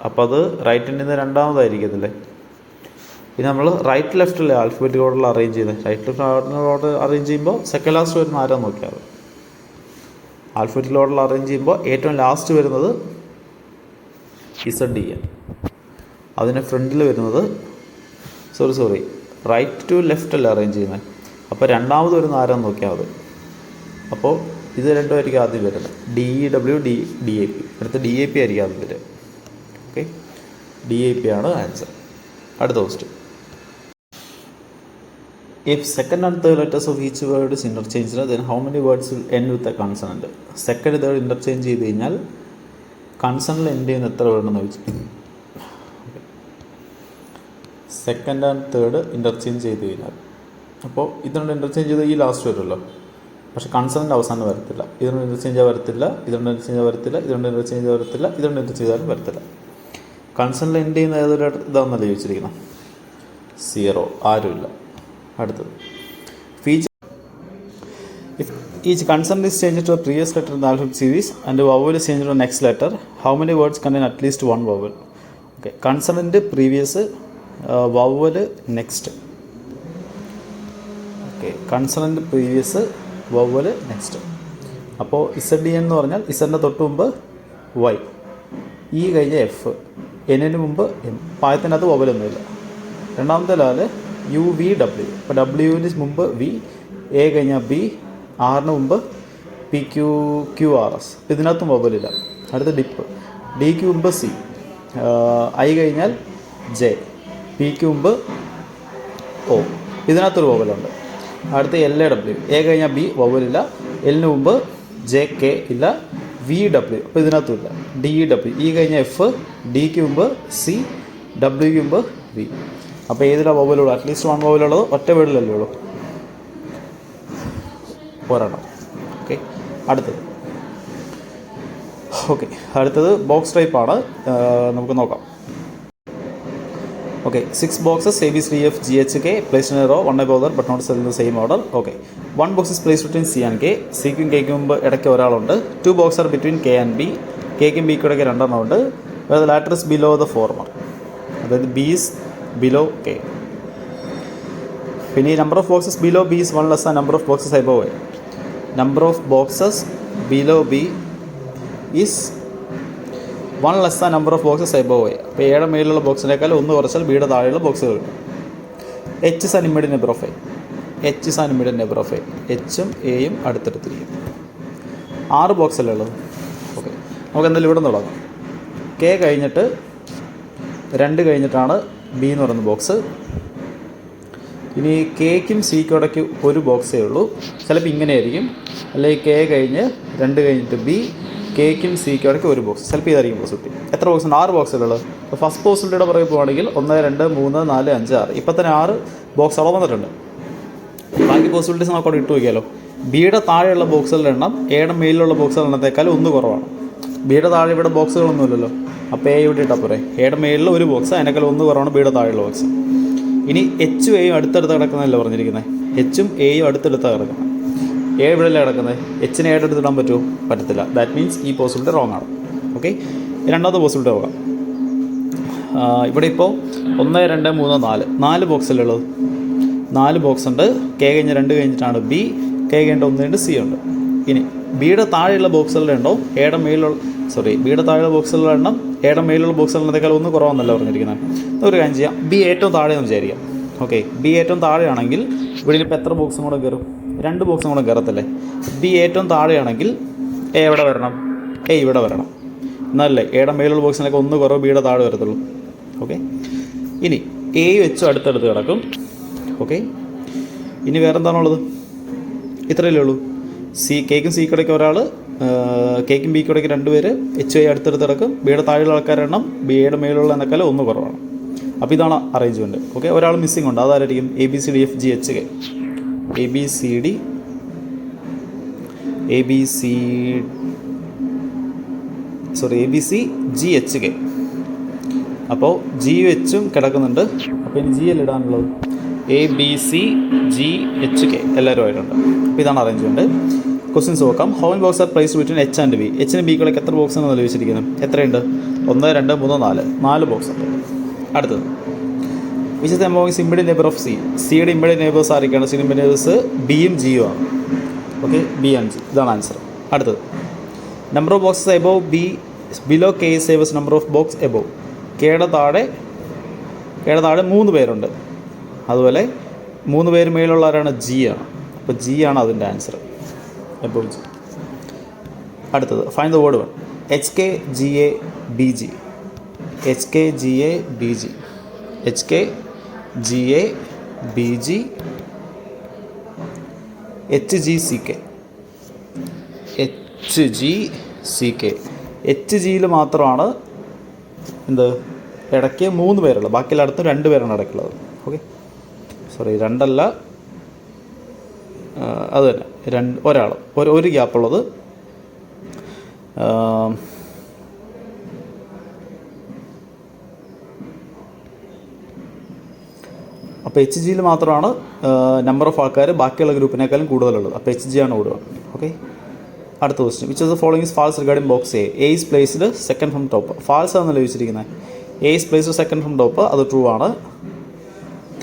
അപ്പോൾ അത് right ഹാൻഡിൽ നിന്ന് രണ്ടാമതായിരിക്കത്തില്ലേ. പിന്നെ നമ്മൾ റൈറ്റ് ലെഫ്റ്റിലെ ആൽഫബറ്റിക്കോട്ടിൽ അറേഞ്ച് ചെയ്ത് റൈറ്റ് ലെഫ്റ്റ് അറേഞ്ച് ചെയ്യുമ്പോൾ സെക്കൻഡ് ലാസ്റ്റ് വരുന്ന ആരാ നോക്കിയാൽ ആൽഫബറ്റിക്കൽ ഓർഡറിൽ അറേഞ്ച് ചെയ്യുമ്പോൾ ഏറ്റവും ലാസ്റ്റ് വരുന്നത് ZEN. അതിന് ഫ്രണ്ടിൽ വരുന്നത് സോറി റൈറ്റ് ടു ലെഫ്റ്റ് അല്ല അറേഞ്ച് ചെയ്യുന്നത്. അപ്പോൾ രണ്ടാമത് വരുന്ന ആരാന്ന് നോക്കിയാൽ മതി. അപ്പോൾ ഇത് രണ്ടുമായിരിക്കും ആദ്യം വരുന്നത്. DEW DAP. അടുത്ത DAP ആയിരിക്കും ആദ്യം വരിക. ഓക്കെ, DAP ആണ് ആൻസർ. അടുത്ത question. If second and third letters of each word is interchanged, then how many words will end with a consonant? Second, third interchange ചെയ്ത് കഴിഞ്ഞാൽ കൺസണൻറ്റിൽ എൻഡ് ചെയ്യുന്ന എത്ര വേണമെന്ന് ചോദിച്ചു. സെക്കൻഡ് ആൻഡ് തേർഡ് ഇൻ്റർചേഞ്ച് ചെയ്ത് കഴിഞ്ഞാൽ, അപ്പോൾ ഇതിനോട് ഇൻ്റർചേഞ്ച് ചെയ്ത് ഈ ലാസ്റ്റ് വരുമല്ലോ. പക്ഷേ കൺസണൻറ്റ് അവസാനം വരത്തില്ല. ഇതിനോട് ഇൻ്റർചേഞ്ച് വരത്തില്ല, ഇതിനോട് ഇൻ്റർചേഞ്ച് വരത്തില്ല, ഇതിനോട് ഇൻ്റർചേഞ്ച് വരത്തില്ല, ഇതിനോട് ഇൻ്റർചേഞ്ച് ചെയ്താലും വരത്തില്ല. കൺസണൻറ്റിൽ എൻഡ് ചെയ്യുന്ന ഏതൊരു ഇതാണെന്നല്ലേ ചോദിച്ചിരിക്കുന്നത്? 0, ആരുമില്ല. അടുത്തത് feature. If each consonant is changed to a previous letter in the alphabet series and a vowel is changed to the next letter, how many words contain at least one vowel? Okay, consonant previous, vowel next. Okay, consonant previous, vowel next. അപ്പോൾ ZEN എന്ന് പറഞ്ഞാൽ ഇസറിൻ്റെ തൊട്ട് മുമ്പ് Y, E കഴിഞ്ഞ F, എന്നിന് മുമ്പ് M. പായത്തിനകത്ത് വവലൊന്നുമില്ല. രണ്ടാമത്തെ Lal UVW. അപ്പോൾ ഡബ്ല്യുവിന് മുമ്പ് V, A കഴിഞ്ഞാൽ B, ആറിന് മുമ്പ് PQRS. ഇതിനകത്തും വവലില്ല. അടുത്ത ഡിപ്പ്, DQ മുമ്പ് C, ഐ കഴിഞ്ഞാൽ ജെ, പിക്ക് മുമ്പ് ഒ, ഇതിനകത്തൊരു വവലുണ്ട്. അടുത്ത് എൽ എ ഡബ്ല്യു, എ കഴിഞ്ഞാൽ ബി, വവലില്ല. എല്ലിന് മുമ്പ് ജെ കെ ഇല്ല. വി ഡബ്ല്യു, അപ്പോൾ ഇതിനകത്തുമില്ല. ഡി ഡബ്ല്യു, ഇ കഴിഞ്ഞാൽ എഫ്, ഡിക്ക് മുമ്പ് സി, ഡബ്ല്യുക്ക് മുമ്പ് വി. അപ്പോൾ ഏതിലാണ് വവലുള്ളൂ? അറ്റ്ലീസ്റ്റ് വൺ വവലുള്ളത് ഒറ്റ വേർഡിലല്ലേ ഉള്ളൂ, ഒരെണ്ണം. ഓക്കെ, അടുത്തത് ബോക്സ് ടൈപ്പാണ്, നമുക്ക് നോക്കാം. Okay, 6 boxes A, B, C, D, F, G, H, K placed in a row, one above the other but not in the same order. Okay, one box is placed between C and K. C ക്കും K ക്കും ഇടയ്ക്ക് ഒരാളുണ്ട്. 2 boxes are between K and B. K ക്കും B ക്കും ഇടയ്ക്ക് രണ്ടെണ്ണം ഉണ്ട്. Where the latter is below the former. അതായത് B is below K. പിന്നെ number of boxes below B is 1 less than number of boxes above A. Number of boxes below B is 1 less than number of boxes above A. അപ്പോൾ എയുടെ മേലുള്ള ബോക്സിനേക്കാൾ ഒന്ന് കുറച്ചാൽ ബിയുടെ താഴെയുള്ള ബോക്സുകൾ. H is an immediate neighbour of A. H is an immediate neighbour of A. എച്ചും എയും അടുത്തടുത്തിരിക്കും. 6 ബോക്സല്ലേ ഉള്ളത്. ഓക്കെ, നമുക്ക് എന്തായാലും ഇവിടെ നിന്ന് തുടങ്ങാം. കെ കഴിഞ്ഞിട്ട് 2 കഴിഞ്ഞിട്ടാണ് ബി എന്ന് പറയുന്ന ബോക്സ്. ഇനി കെക്കും സിക്കും ഇടയ്ക്ക് ഒരു ബോക്സേ ഉള്ളൂ. ചിലപ്പോൾ ഇങ്ങനെ ആയിരിക്കും, അല്ലെങ്കിൽ കെ കഴിഞ്ഞ് 2 കഴിഞ്ഞിട്ട് ബി, കെക്കും സിക്കും ഇടയ്ക്ക് ഒരു ബോക്സ്. ചിലപ്പോൾ ഇതായിരിക്കും പോസിബിലിറ്റി. എത്ര ബോക്സ് ഉണ്ട്? 6 ബോക്സുള്ളത്. അപ്പോൾ ഫസ്റ്റ് പോസിബിലിറ്റിയുടെ പുറകെ പോകുകയാണെങ്കിൽ 1, 2, 3, 4, 5, 6. ഇപ്പം തന്നെ 6 ബോക്സ് അവിടെ വന്നിട്ടുണ്ട്. ബാക്കി പോസിബിലിറ്റീസ് നമുക്ക് അവിടെ ഇട്ട് വയ്ക്കാമല്ലോ. ബിയുടെ താഴെയുള്ള ബോക്സുകളുടെ എണ്ണം എയുടെ മേലിലുള്ള ബോക്സുകളുടെ എണ്ണത്തേക്കാൾ 1 കുറവാണ്. ബിയുടെ താഴെ ഇവിടെ ബോക്സുകളൊന്നുമില്ലല്ലോ, അപ്പോൾ എ ഇവിടെ ഇട്ടാൽ പോരെ. എയുടെ മേലിൽ ഒരു ബോക്സ്, അതിനേക്കാൾ 1 കുറവാണ് ബിയുടെ താഴെയുള്ള ബോക്സ്. ഇനി എച്ചും എയും അടുത്തടുത്ത് കിടക്കുന്നതല്ല പറഞ്ഞിരിക്കുന്നത്. എച്ചും എയും അടുത്തടുത്താണ് കിടക്കുന്നത്. എ ഇവിടെയല്ലേ കിടക്കുന്നത്. എച്ചിനെ എയുടെ അടുത്ത് ഇടാൻ പറ്റുമോ? പറ്റത്തില്ല. ദാറ്റ് മീൻസ് ഈ പോസിബിലിറ്റി റോങ് ആണ്. ഓക്കെ, രണ്ടാമത്തെ പോസിബിലിറ്റി നോക്കാം. ഇവിടെ ഇപ്പോൾ 1, 2, 3, 4 ബോക്സല്ലേ ഉള്ളത്. 4 ബോക്സ് ഉണ്ട്. കെ കഴിഞ്ഞ് 2 കഴിഞ്ഞിട്ടാണ് ബി, കെ കഴിഞ്ഞിട്ട് 1 കഴിഞ്ഞിട്ട് സി ഉണ്ട്. ഇനി ബിയുടെ താഴെയുള്ള ബോക്സുകളുടെ എണ്ണവും ബിയുടെ താഴെയുള്ള ബോക്സുകളുടെ എണ്ണം എയുടെ മേലുള്ള ബോക്സുകളിനേക്കാൾ 1 കുറവാണെന്നല്ല പറഞ്ഞിരിക്കുന്നത്. ഒരു കാര്യം ചെയ്യാം, ബി ഏറ്റവും താഴെയെന്ന് വിചാരിക്കാം. ഓക്കെ, ബി ഏറ്റവും താഴെയാണെങ്കിൽ ഇവിടെ ഇപ്പോൾ എത്ര ബോക്സും കൂടെ കയറും? 2 ബോക്സും കൂടെ കയറത്തില്ലേ. ബി ഏറ്റവും താഴെയാണെങ്കിൽ എ എവിടെ വരണം? എ ഇവിടെ വരണം. എന്നല്ലേ എയുടെ മേലുള്ള ബോക്സിനൊക്കെ 1 കുറവ് ബിയുടെ താഴെ വരത്തുള്ളൂ. ഓക്കെ, ഇനി എയും എച്ചും അടുത്തടുത്ത് കിടക്കും. ഓക്കെ, ഇനി വേറെ എന്താണുള്ളത്? ഇത്രയല്ലേ ഉള്ളൂ. കെക്കും സിക്കും ഇടയ്ക്ക് ഒരാൾ, കെക്കും ബിക്കും ഇടയ്ക്ക് 2 പേര്, എച്ച് ഐ അടുത്തടുത്ത് കിടക്കും. ബിയുടെ താഴെയുള്ള ആൾക്കാരുടെ എണ്ണം ബിയുടെ മേലുള്ള എന്നേക്കാൾ 1 കുറവാണ്. അപ്പോൾ ഇതാണ് അറേഞ്ച്മെൻറ്റ്. ഓക്കെ, ഒരാൾ മിസ്സിംഗ് ഉണ്ട്. അതായിരിക്കും A B C D F G H K. A B C G H K. അപ്പോൾ ജിയും എച്ചും കിടക്കുന്നുണ്ട്. അപ്പോൾ ഇനി ജി അല്ല ഇടാനുള്ളത്. A B C G H K എല്ലാവരും ആയിട്ടുണ്ട്. അപ്പോൾ ഇതാണ് അറേഞ്ച്മെൻറ്റ്. ക്വസ്റ്റ്യൻസ് നോക്കാം. How many box are placed between H and B. എച്ചിന് ബിക്കുകളൊക്കെ എത്ര ബോക്സ് ആണ് ലഭിച്ചിരിക്കുന്നത്? എത്രയുണ്ട്? 1, 2, 3, 4 ബോക്സ് ഉണ്ട്. അടുത്തത്, which is the എമോങ്സ് immediate neighbour of C. സിയുടെ ഇമ്മീഡിയറ്റ് നെയ്ബേഴ്സ് ആരൊക്കെയാണ്? സിയുടെ ഇമ്മീഡിയറ്റ് നെയ്ബേഴ്സ് ബിയും ജിയും ആണ്. ഓക്കെ, ബി ആൻഡ് ജി, ഇതാണ് ആൻസർ. അടുത്തത്, number of boxes above B below K Xavier's number of box above. കെയുടെ താഴെ 3 പേരുണ്ട്. അതുപോലെ 3 പേര് മേലുള്ള ആരാണ്? ജി ആണ്. അപ്പോൾ ജി ആണ് അതിൻ്റെ ആൻസർ. Above G. അടുത്തത്, find the word 1. H K G A B G. H K G A B G. H K G A B G. H G C K. H G C K. H ജിയിൽ മാത്രമാണ് എന്ത് ഇടയ്ക്ക് 3 പേരുള്ളത്. ബാക്കിയെല്ലായിടത്തും 2 പേരാണ് ഇടയ്ക്കുള്ളത്. Okay, 2 അല്ല, അത് തന്നെ ഒരാൾ ഒരു ഗ്യാപ്പുള്ളത്. അപ്പോൾ എച്ച് ജിയിൽ മാത്രമാണ് നമ്പർ ഓഫ് ആൾക്കാർ ബാക്കിയുള്ള ഗ്രൂപ്പിനേക്കാളും കൂടുതലുള്ളത്. അപ്പോൾ എച്ച് ജി ആണ് ഓടുക. ഓക്കെ, അടുത്ത question. Which of the following is false regarding box A. A is placed second from top. False ആണെന്ന് ലഭിച്ചിരിക്കുന്നത്. A is placed second from top, അത് ട്രൂ ആണ്.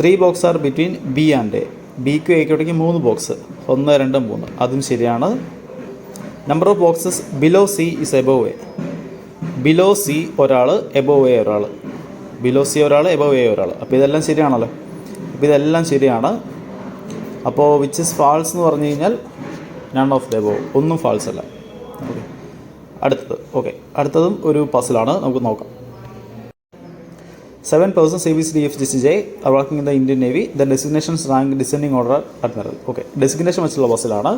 3 box are between B and A. ബിക്കും എക്കും ഇടയ്ക്ക് 3 box, 1, 2, 3, അതും ശരിയാണ്. Number of boxes below C is above A. Below C ഒരാൾ, എബോവ് എ ഒരാൾ. ബിലോ സി ഒരാൾ, എബോവ് എ ഒരാൾ. അപ്പോൾ ഇതെല്ലാം ശരിയാണല്ലോ. അപ്പോൾ ഇതെല്ലാം ശരിയാണ്. അപ്പോൾ വിച്ച് ഇസ് ഫാൾസ് എന്ന് പറഞ്ഞു കഴിഞ്ഞാൽ നൺ ഓഫ് ദ എബോവ്, ഒന്നും ഫാൾസ് അല്ല. ഓക്കെ, അടുത്തത്. ഓക്കെ, അടുത്തതും ഒരു പസിലാണ്, നമുക്ക് നോക്കാം. 7 persons ABCD FGCJ are working in the Indian Navy. The designations rank descending order admiral. Okay, designation വെച്ചുള്ള ബസ്സിലാണ്.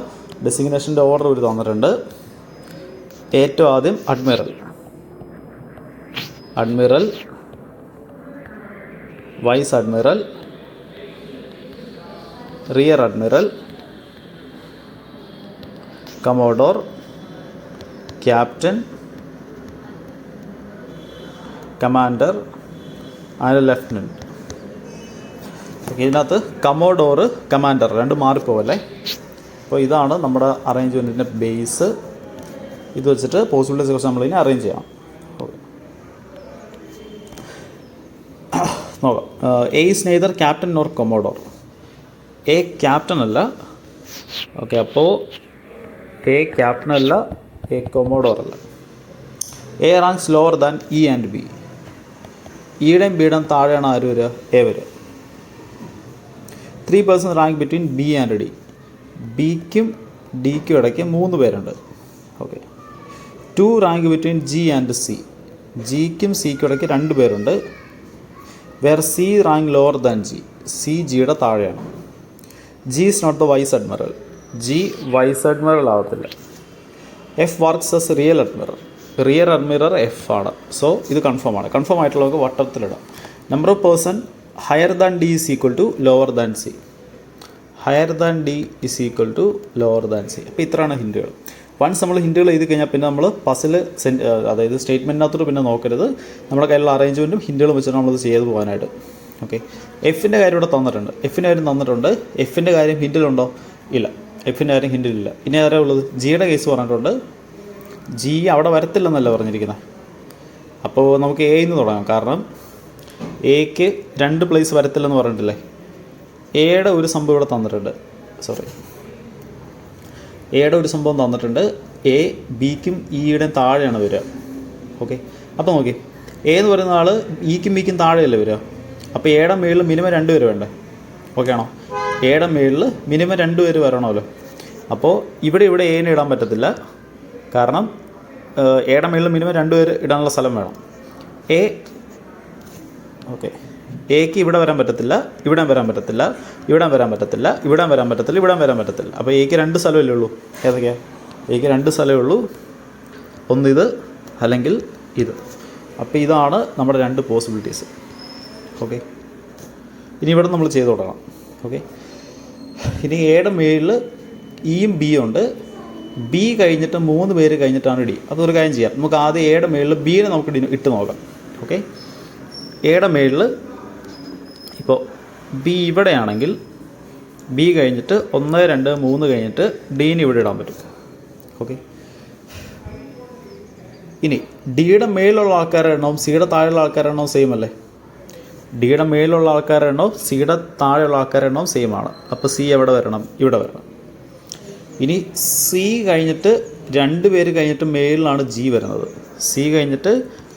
ഡെസിഗ്നേഷൻ്റെ ഓർഡർ ഒരു തന്നിട്ടുണ്ട്. ഏറ്റവും ആദ്യം admiral, vice admiral, rear admiral, commodore, captain, commander and lieutenant. Okay, ഇതിനകത്ത് കമോഡോർ, കമാൻഡർ രണ്ടും മാറിപ്പോവല്ലേ. അപ്പോൾ ഇതാണ് നമ്മുടെ അറേഞ്ച്മെൻറ്റിൻ്റെ ബേസ്. ഇത് വെച്ചിട്ട് പോസിബിലിറ്റീസ് കുറിച്ച് നമ്മളിതിനെ അറേഞ്ച് ചെയ്യാം. ഓക്കെ, നോക്കാം. A is neither captain nor commodore. A captain അല്ല. ഓക്കെ, അപ്പോൾ എ ക്യാപ്റ്റൻ അല്ല, എ കൊമോഡോർ അല്ല. A ranks lower than E and B. ഇയുടെയും ബിയുടെയും താഴെയാണ് ആര് വരിക? എ വരിക. 3 persons rank between B and D. ബിക്കും ഡിക്കും ഇടയ്ക്ക് 3 പേരുണ്ട്. Okay. 2 rank between G and C. ജിക്കും സിക്കും ഇടയ്ക്ക് 2 പേരുണ്ട്. Where C rank lower than G. C ജിയുടെ താഴെയാണ്. G is not the vice admiral. G vice admiral ആവത്തില്ല. F works as real admiral. Rear admiral F ആണ്. സോ ഇത് confirm ആണ്. കൺഫേം ആയിട്ടുള്ളവർക്ക് വട്ടത്തിലിടാം. Number of person higher than D is equal to lower than C. Higher than D is equal to lower than C. അപ്പോൾ ഇത്രയാണ് ഹിൻറ്റുകൾ. Once നമ്മൾ ഹിൻറ്റുകൾ എഴുതി കഴിഞ്ഞാൽ പിന്നെ നമ്മൾ പസിൽ അതായത് സ്റ്റേറ്റ്മെൻറ്റിനകത്തോട്ട് പിന്നെ നോക്കരുത്. നമ്മുടെ കയ്യിലുള്ള അറേഞ്ച്മെൻറ്റും ഹിൻറ്റുകളും വെച്ചിട്ട് നമ്മളത് ചെയ്ത് പോകാനായിട്ട്. ഓക്കെ, എഫിൻ്റെ കാര്യം ഇവിടെ തന്നിട്ടുണ്ട്. എഫിൻ്റെ കാര്യം തന്നിട്ടുണ്ട്. എഫിൻ്റെ കാര്യം ഹിൻറ്റിലുണ്ടോ? ഇല്ല. എഫിൻ്റെ കാര്യം ഹിൻറ്റിലില്ല. ഇനി ആരാ ഉള്ളത്? ജിയുടെ കേസ് പറഞ്ഞിട്ടുണ്ട്. ജി അവിടെ വരത്തില്ലെന്നല്ല പറഞ്ഞിരിക്കുന്നത്. അപ്പോൾ നമുക്ക് എയിൽ നിന്ന് തുടങ്ങാം. കാരണം എക്ക് 2 പ്ലേസ് വരത്തില്ലെന്ന് പറഞ്ഞിട്ടില്ലേ. എയുടെ ഒരു സംഭവം ഇവിടെ തന്നിട്ടുണ്ട്. എയുടെ ഒരു സംഭവം തന്നിട്ടുണ്ട്. എ ബിക്കും ഇയുടെയും താഴെയാണ് വരിക. ഓക്കെ, അപ്പോൾ നോക്കി, എ എന്ന് പറയുന്ന ആൾ ഇക്കും ബിക്കും താഴെയല്ലേ വരിക. അപ്പോൾ എയുടെ മേളിൽ മിനിമം 2 പേര് വേണ്ടേ? ഓക്കെ ആണോ? എയുടെ മേളിൽ മിനിമം 2 പേര് വരണമല്ലോ. അപ്പോൾ ഇവിടെ എനെ ഇടാൻ പറ്റത്തില്ല. കാരണം എയുടെ മേളിൽ മിനിമം 2 പേര് ഇടാനുള്ള സ്ഥലം വേണം. എ ഓക്കെ, എക്ക് ഇവിടെ വരാൻ പറ്റത്തില്ല, ഇവിടെ വരാൻ പറ്റത്തില്ല, ഇവിടെ വരാൻ പറ്റത്തില്ല, ഇവിടെ വരാൻ പറ്റത്തില്ല, ഇവിടെ വരാൻ പറ്റത്തില്ല. അപ്പോൾ എക്ക് 2 സ്ഥലമല്ലേ ഉള്ളൂ. ഏതൊക്കെയാണ്? എക്ക് 2 സ്ഥലമേ ഉള്ളൂ. ഒന്ന് ഇത്, അല്ലെങ്കിൽ ഇത്. അപ്പോൾ ഇതാണ് നമ്മുടെ 2 പോസിബിലിറ്റീസ്. ഓക്കെ, ഇനി ഇവിടെ നമ്മൾ ചെയ്ത് തുടങ്ങാം. ഓക്കെ, ഇനി എയുടെ മേളിൽ ഇയും ബിയും ഉണ്ട്. ബി കഴിഞ്ഞിട്ട് 3 പേര് കഴിഞ്ഞിട്ടാണ് ഡി. അതൊരു കാര്യം ചെയ്യാം. നമുക്ക് ആദ്യം എയുടെ മേളിൽ ബിയെ നമുക്ക് ഇട്ട് നോക്കാം. ഓക്കെ, എയുടെ മേളിൽ ഇപ്പോൾ ബി ഇവിടെയാണെങ്കിൽ ബി കഴിഞ്ഞിട്ട് 1, 2, 3 കഴിഞ്ഞിട്ട് ഡീന് ഇവിടെ ഇടാൻ പറ്റും. ഓക്കെ, ഇനി ഡിയുടെ മേളിലുള്ള ആൾക്കാരുടെ എണ്ണവും സിയുടെ താഴെയുള്ള ആൾക്കാരുടെ എണ്ണവും സെയിം അല്ലേ? ഡിയുടെ മേളിലുള്ള ആൾക്കാരുടെ എണ്ണവും സിയുടെ താഴെയുള്ള ആൾക്കാരുടെ എണ്ണവും സെയിം ആണ്. അപ്പോൾ സി എവിടെ വരണം? ഇവിടെ വരണം. ഇനി സി കഴിഞ്ഞിട്ട് 2 പേര് കഴിഞ്ഞിട്ട് മേളിലാണ് ജി വരുന്നത്. സി കഴിഞ്ഞിട്ട്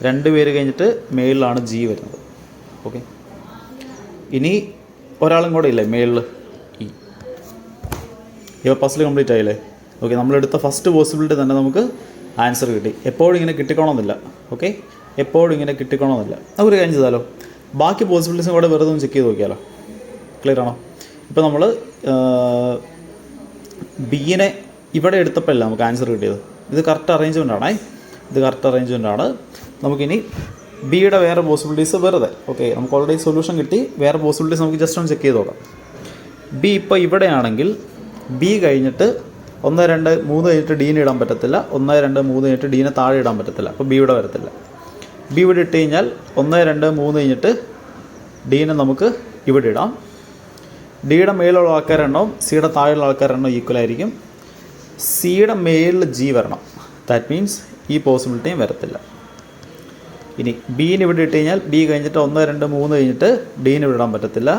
2 പേര് കഴിഞ്ഞിട്ട് മേളിലാണ് ജി വരുന്നത്. ഓക്കെ, ഇനി ഒരാളും കൂടെ ഇല്ലേ മേളിൽ? ഇ. ഇപ്പോൾ പസിൽ കംപ്ലീറ്റ് ആയില്ലേ? ഓക്കെ, നമ്മളെടുത്ത ഫസ്റ്റ് പോസിബിലിറ്റി തന്നെ നമുക്ക് ആൻസർ കിട്ടി. എപ്പോഴും ഇങ്ങനെ കിട്ടിക്കോണമെന്നില്ല. ഓക്കെ, എപ്പോഴും ഇങ്ങനെ കിട്ടിക്കോണമെന്നില്ല. നമുക്കൊരു കാര്യം ചെയ്താലോ, ബാക്കി പോസിബിലിറ്റീസും കൂടെ വെറുതെ ഒന്ന് ചെക്ക് ചെയ്ത് നോക്കിയാലോ. ക്ലിയർ ആണോ? ഇപ്പോൾ നമ്മൾ ബിയിനെ ഇവിടെ എടുത്തപ്പോഴല്ല നമുക്ക് ആൻസർ കിട്ടിയത്. ഇത് കറക്റ്റ് അറേഞ്ച്മെൻ്റ് ആണേ. ഇത് കറക്റ്റ് അറേഞ്ച്മെൻ്റ് ആണ്. നമുക്കിനി ബിയുടെ വേറെ പോസിബിലിറ്റീസ് വെറുതെ ഓക്കെ, നമുക്ക് ഓൾറെഡി സൊല്യൂഷൻ കിട്ടി. വേറെ പോസിബിലിറ്റീസ് നമുക്ക് ജസ്റ്റ് ഒന്ന് ചെക്ക് ചെയ്ത് നോക്കാം. ബി ഇപ്പോൾ ഇവിടെയാണെങ്കിൽ ബി കഴിഞ്ഞിട്ട് 1, 2, 3 കഴിഞ്ഞിട്ട് ഡീനെ ഇടാൻ പറ്റത്തില്ല. 1, 2, 3 കഴിഞ്ഞിട്ട് ഡീനെ താഴെ ഇടാൻ പറ്റത്തില്ല. അപ്പോൾ ബി ഇവിടെ വരത്തില്ല. ബി ഇവിടെ ഇട്ട് കഴിഞ്ഞാൽ 1, 2, 3 കഴിഞ്ഞിട്ട് ഡീനെ നമുക്ക് ഇവിടെ ഇടാം. ഡിയുടെ മേലുള്ള ആൾക്കാരെണ്ണവും സിയുടെ താഴെയുള്ള ആൾക്കാരെണ്ണവും ഈക്വൽ ആയിരിക്കും. സിയുടെ മേലിൽ ജി വരണം. ദാറ്റ് മീൻസ് ഈ പോസിബിലിറ്റിയും വരത്തില്ല. ഇനി ബീനെ ഇവിടെ ഇട്ട് കഴിഞ്ഞാൽ ബി കഴിഞ്ഞിട്ട് 1, 2, 3 കഴിഞ്ഞിട്ട് ഡീനെ ഇവിടെ ഇടാൻ പറ്റത്തില്ല.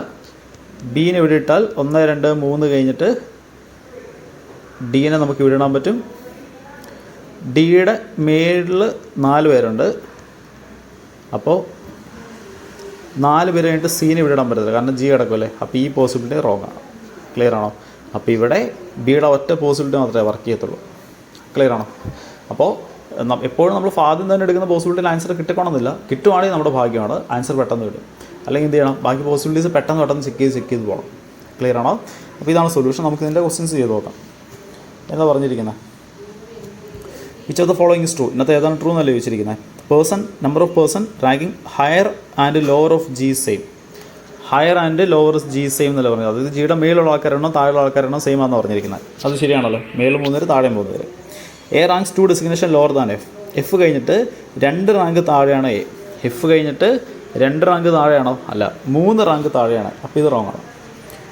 ബീനെ ഇവിടെ ഇട്ടാൽ 1, 2, 3 കഴിഞ്ഞിട്ട് ഡീനെ നമുക്ക് ഇവിടെ ഇടാൻ പറ്റും. ഡിയുടെ മേളിൽ 4 പേരുണ്ട്. അപ്പോൾ 4 പേര് കഴിഞ്ഞിട്ട് സീനെ ഇവിടെ ഇടാൻ പറ്റത്തില്ല, കാരണം ജി കിടക്കുമല്ലേ. അപ്പോൾ ഈ പോസിബിലിറ്റി റോങ് ആണ്. ക്ലിയർ ആണോ? അപ്പോൾ ഇവിടെ ബിയുടെ ഒറ്റ പോസിബിലിറ്റി മാത്രമേ വർക്ക് ചെയ്യത്തുള്ളൂ. ക്ലിയർ ആണോ? അപ്പോൾ എപ്പോഴും നമ്മൾ ആദ്യം തന്നെ എടുക്കുന്ന പോസിബിലിറ്റിയിൽ ആൻസർ കിട്ടിക്കണമെന്നില്ല. കിട്ടുവാണെങ്കിൽ നമ്മുടെ ഭാഗ്യമാണ്, ആൻസർ പെട്ടെന്ന് കിട്ടും. അല്ലെങ്കിൽ എന്ത് ചെയ്യണം, ബാക്കി പോസിബിലിറ്റീസ് പെട്ടെന്ന് ചെക്ക് ചെയ്ത് പോകണം. ക്ലിയർ ആണോ? അപ്പോൾ ഇതാണ് സൊല്യൂഷൻ. നമുക്ക് ഇതിൻ്റെ ക്വസ്റ്റ്യൻസ് ചെയ്ത് നോക്കാം. എന്താ പറഞ്ഞിരിക്കുന്നത്? Which of the following is true? ഇന്നത്തെ ഏതാണ് ട്രൂ എന്നല്ലേ ചോദിച്ചിരിക്കുന്നത്. Number of person ranking higher and lower of G same. Higher and lower G same എന്നല്ല പറഞ്ഞത്. അതായത് ജിയുടെ മേലുള്ള ആൾക്കാരാണോ താഴെയുള്ള ആൾക്കാരാണോ സെയിം ആണെന്ന് പറഞ്ഞിരിക്കുന്നത്. അത് ശരിയാണല്ലോ. മേലും 3 പേര് താഴെ 3 പേര്. A ranks 2 designation lower than F. F കഴിഞ്ഞിട്ട് 2 റാങ്ക് താഴെയാണ് എ. എഫ് കഴിഞ്ഞിട്ട് 2 റാങ്ക് താഴെയാണോ? അല്ല, 3 റാങ്ക് താഴെയാണ്. അപ്പോൾ ഇത് റോങ് ആണ്.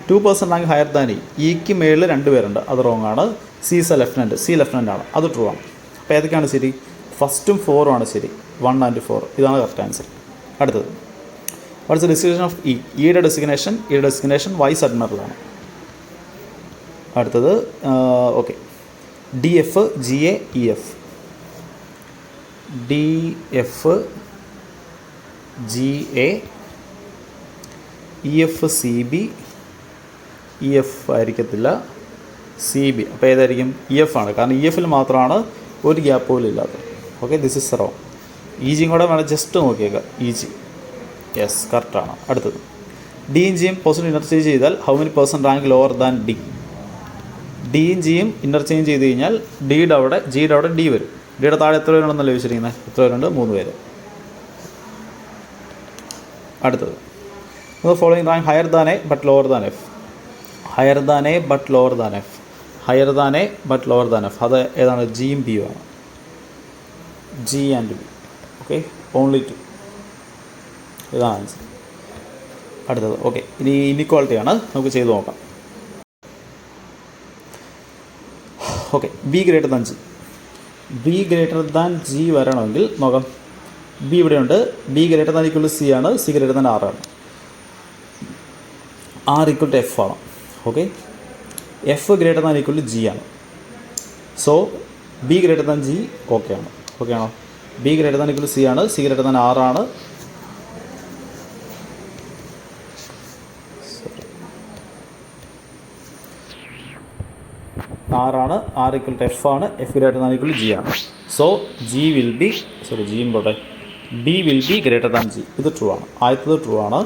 2 person rank higher than E. ഇക്ക് മേളിൽ 2 പേരുണ്ട്, അത് റോങ് ആണ്. C is A lieutenant. C lieutenant ആണ്, അത് ട്രൂ ആണ്. അപ്പോൾ ഏതൊക്കെയാണ് ശരി? ഫസ്റ്റും 4 ആണ് ശരി. 1 and 4 ഇതാണ് കറക്റ്റ് ആൻസർ. അടുത്തത്, what's the designation of E? ഇയുടെ ഡെസിഗ്നേഷൻ വൈസ് അഡ്മിറലാണ്. അടുത്തത് okay, D F G A E F. D F G A E F C B. E F ആയിരിക്കത്തില്ല, സി ബി. അപ്പോൾ ഏതായിരിക്കും? ഇ എഫ് ആണ്. കാരണം E എഫിൽ മാത്രമാണ് ഒരു ഗ്യാപ്പ് പോലും ഇല്ലാത്തത്. Okay, this is wrong. E ജിയും കൂടെ വേണം ജസ്റ്റ് നോക്കിയേക്കാം. ഇ ജി യെസ് കറക്റ്റാണ്. അടുത്തത്, ഡിയും ജിയും പോസിറ്റീവ് ഇൻ്റർചേഞ്ച് ചെയ്താൽ how many person rank lower than D? ഡിയും ജിയും ഇൻ്റർചേഞ്ച് ചെയ്ത് കഴിഞ്ഞാൽ ജിയുടെ അവിടെ ഡി വരും. ഡിയുടെ താഴെ എത്ര പേരുണ്ടെന്നല്ലേ ചോദിച്ചിരിക്കുന്നത്? എത്ര പേരുണ്ട്? 3 പേര്. അടുത്തത്, following rank higher than A but lower than F. Higher than A but lower than F. Higher than A but lower than F. അത് ഏതാണ്? ജിയും ബിയും ആണ്. G and B. Okay, only 2. ഇതാണ് ആൻസർ. അടുത്തത് ഓക്കെ, ഇനി ഇനിക്വാളിറ്റിയാണ്, നമുക്ക് ചെയ്ത് നോക്കാം. Okay, B greater than G. B greater than G വരണമെങ്കിൽ നോക്കാം. ബി ഇവിടെയുണ്ട്. B greater than equal to C ആണ്. സി ഗ്രേറ്റർ ദാൻ ആർ ആണ്. ആർ ഈക്വൽ ടു എഫ് ആണ്. Okay, F greater than equal to G ആണ്. So B greater than G okay ആണ്. Okay ആണോ? B greater than equal to C ആണ്. C greater than R ആണ്. ആറാണ്. R equal to F ആണ്. F greater than equal to G ആണ്. So G will be G ഇമ്പോട്ടെ B will be greater than G. ഇത് true ആണ്. ആദ്യത്തത് true ആണ്.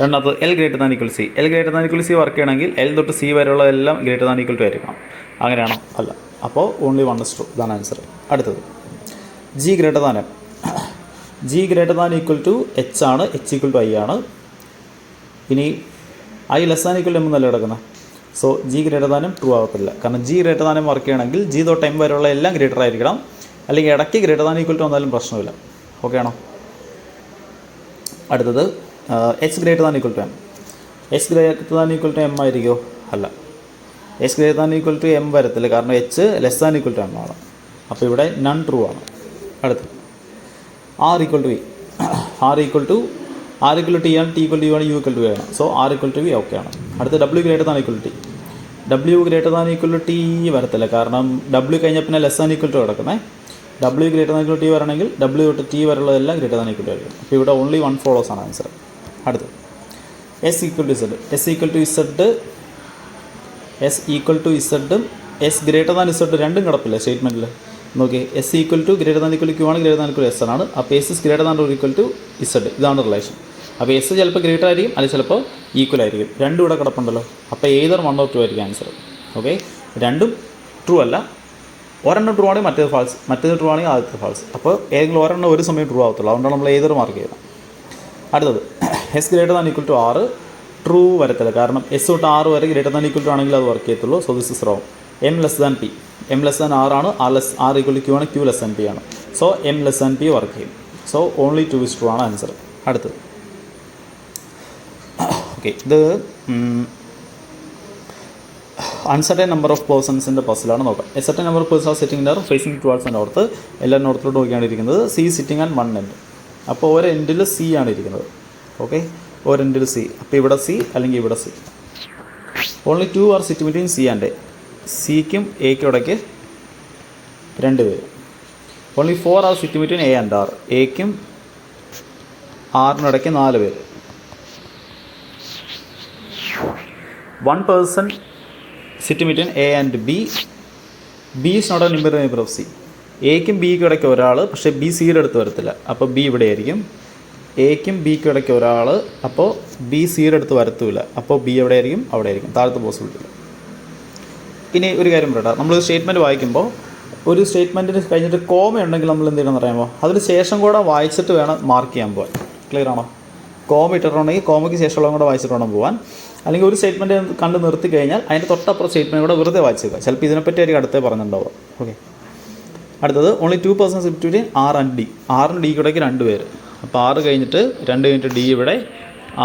രണ്ടാമത്തത് L greater than equal C. L greater than equal C work ചെയ്യണമെങ്കിൽ L തൊട്ട് C വരെയുള്ളതെല്ലാം ഗ്രേറ്റർ ദാൻ ഈക്വൽ ടു ആയിരിക്കണം. അങ്ങനെയാണോ? അല്ല. അപ്പോൾ ഓൺലി 1 is true. ഇതാണ് ആൻസർ. അടുത്തത്, G greater than M. G greater than equal to H ആണ്. എച്ച് ഈക്വൽ ടു ഐ ആണ്. ഇനി I less than equal to M എന്നല്ല കിടക്കുന്നത്. സോ ജി ഗ്രേറ്റർ ദാനും ട്രൂ ആകത്തില്ല. കാരണം ജി ഗ്രേറ്റർ ദാനും വർക്ക് ചെയ്യണമെങ്കിൽ ജി തൊട്ട് എം വരെയുള്ള എല്ലാം ഗ്രേറ്റർ ആയിരിക്കണം. അല്ലെങ്കിൽ ഇടയ്ക്ക് ഗ്രേറ്റർ ദാൻ ഈക്വൽ ടു വന്നാലും പ്രശ്നമില്ല. ഓക്കെ ആണോ? അടുത്തത്, H greater than equal to M. H greater than equal to M ആയിരിക്കുമോ? അല്ല. H greater than equal to M വരത്തില്ല. കാരണം H less than equal to M ആണ്. അപ്പോൾ ഇവിടെ നൺ ട്രൂ ആണ്. അടുത്ത്, R equal to V. R equal to T ആണ്. ടി ഈക്വൽ ടു യു ആണ്. യു ഈക്വൽ ടു വി ആണ്. So R equal to V okay ആണ്. അടുത്ത്, W greater than equal to T. W greater than equal to T വരത്തില്ല. കാരണം W കഴിഞ്ഞാൽ പിന്നെ less than equal to കിടക്കുന്നത്. W greater than equal T വരണമെങ്കിൽ W തൊട്ട് ടി വരെയുള്ളതെല്ലാം ഗ്രേറ്റർ ദാൻ ഈക്വൽ ടു ആയിരിക്കും. അപ്പോൾ ഇവിടെ ഓൺലി 1 ഫോളോസ് ആണ് ആൻസർ. അടുത്ത്, S equal to Z. S equal to Z. S equal to ഇസഡും എസ് ഗ്രേറ്റർ ദാൻ ഇസഡ് രണ്ടും കിടപ്പില്ല സ്റ്റേറ്റ്മെൻറ്റിൽ. നോക്കി, S equal to greater than equal Q ആണ്. ഗ്രേറ്റർ ദാൻ ഈക്വൽ എസ് ആണ്. അപ്പോൾ S is greater than or equal to Z. ഇതാണ് relation. അപ്പോൾ എസ് ചിലപ്പോൾ ഗ്രേറ്റർ ആയിരിക്കും, അല്ലെങ്കിൽ ചിലപ്പോൾ ഈക്വൽ ആയിരിക്കും. രണ്ടും ഇവിടെ കിടപ്പുണ്ടല്ലോ. അപ്പോൾ ഏതർ 1 or 2 ആയിരിക്കും ആൻസർ. ഓക്കെ, രണ്ടും ട്രൂ അല്ല. ഒരെണ്ണം ട്രൂ ആണെങ്കിൽ മറ്റേത് ഫാൾസ്, മറ്റേത് ട്രൂ ആണെങ്കിൽ ആദ്യത്തെ ഫാൾസ്. അപ്പോൾ ഏതെങ്കിലും ഒരെണ്ണം ഒരു സമയം ട്രൂ ആകത്തുള്ളൂ. അതുകൊണ്ടാണ് നമ്മൾ ഏതൊരു മാർക്ക് ചെയ്യണം. അടുത്തത്, S greater than equal to R. True വരത്തില്ല. കാരണം എസ് തൊട്ട് ആർ വരെ ഗ്രേറ്റർ ദാൻ ഈക്വൽ ടു ആണെങ്കിൽ അത് വർക്ക് ചെയ്യത്തുള്ളൂ. So this is wrong. M less than P. M less than R ആണ്. ആർ ഈക്വൽ ടു ക്യൂ ആണ്. ക്യൂ ലെസ് ദാൻ പി ആണ്. So M less than P work ചെയ്യും. So only 2 is true ആണ് answer. അടുത്തത്, okay, ഇത് uncertain number of പേഴ്സൺസിൻ്റെ പസിലാണ്. നോക്കാം. A certain number of person are sitting there facing towards and north. എല്ലാം നോർത്തിലോട്ട് നോക്കിയാണ് ഇരിക്കുന്നത്. C sitting and 1 end. അപ്പോൾ ഒരു എൻഡിൽ സി ആണ് ഇരിക്കുന്നത്. ഓക്കെ, ഒരു എൻഡിൽ സി. അപ്പോൾ ഇവിടെ സി അല്ലെങ്കിൽ ഇവിടെ C. Only 2 are sitting between C and A. സിക്കും എക്കും ഇടയ്ക്ക് 2 പേര്. Only 4 are sitting between A and R. എക്കും ആറിനിടയ്ക്ക് 4 പേര്. 1 person sitting between A and B. B is not a number of C. എക്കും ബിക്കും ഇടയ്ക്ക് ഒരാൾ, പക്ഷേ ബി സിയുടെ അടുത്ത് വരത്തില്ല, അപ്പോൾ ബി ഇവിടെ ആയിരിക്കും. എക്കും ബിക്കും ഇടയ്ക്ക് ഒരാൾ, അപ്പോൾ ബി സിയുടെ അടുത്ത് വരത്തുമില്ല, അപ്പോൾ ബി എവിടെ ആയിരിക്കും? അവിടെ ആയിരിക്കും, താഴത്തെ പോസിബിലിറ്റി. ഇനി ഒരു കാര്യം പറയട്ടെ, നമ്മൾ സ്റ്റേറ്റ്മെൻറ്റ് വായിക്കുമ്പോൾ ഒരു സ്റ്റേറ്റ്മെൻറ്റിന് കഴിഞ്ഞിട്ട് കോമ ഉണ്ടെങ്കിൽ നമ്മൾ എന്ത് ചെയ്യണമെന്ന് അറിയാമോ? അതിന് ശേഷം കൂടെ വായിച്ചിട്ട് വേണം മാർക്ക് ചെയ്യാൻ പോകാൻ. ക്ലിയർ ആണോ? കോമ ഇട്ടിട്ടുണ്ടെങ്കിൽ കോമയ്ക്ക് ശേഷമുള്ള കൂടെ വായിച്ചിട്ട് വേണം പോകാൻ. അല്ലെങ്കിൽ ഒരു സ്റ്റേറ്റ്മെൻറ്റ് കണ്ട് നിർത്തി കഴിഞ്ഞാൽ അതിൻ്റെ തൊട്ടപ്പുറം സ്റ്റേറ്റ്മെൻറ്റ് കൂടെ വെറുതെ വായിച്ചേക്കുക. ചിലപ്പോൾ ഇതിനെപ്പറ്റി ആയിരിക്കും അടുത്തേ പറഞ്ഞിട്ടുണ്ടാവുക. ഓക്കെ, അടുത്തത് only 2 persons between R and D. ആറിന് ഡിക്ക് ഇടയ്ക്ക് 2 പേര്. അപ്പോൾ 6 കഴിഞ്ഞിട്ട് 2 കഴിഞ്ഞിട്ട് ഡി ഇവിടെ,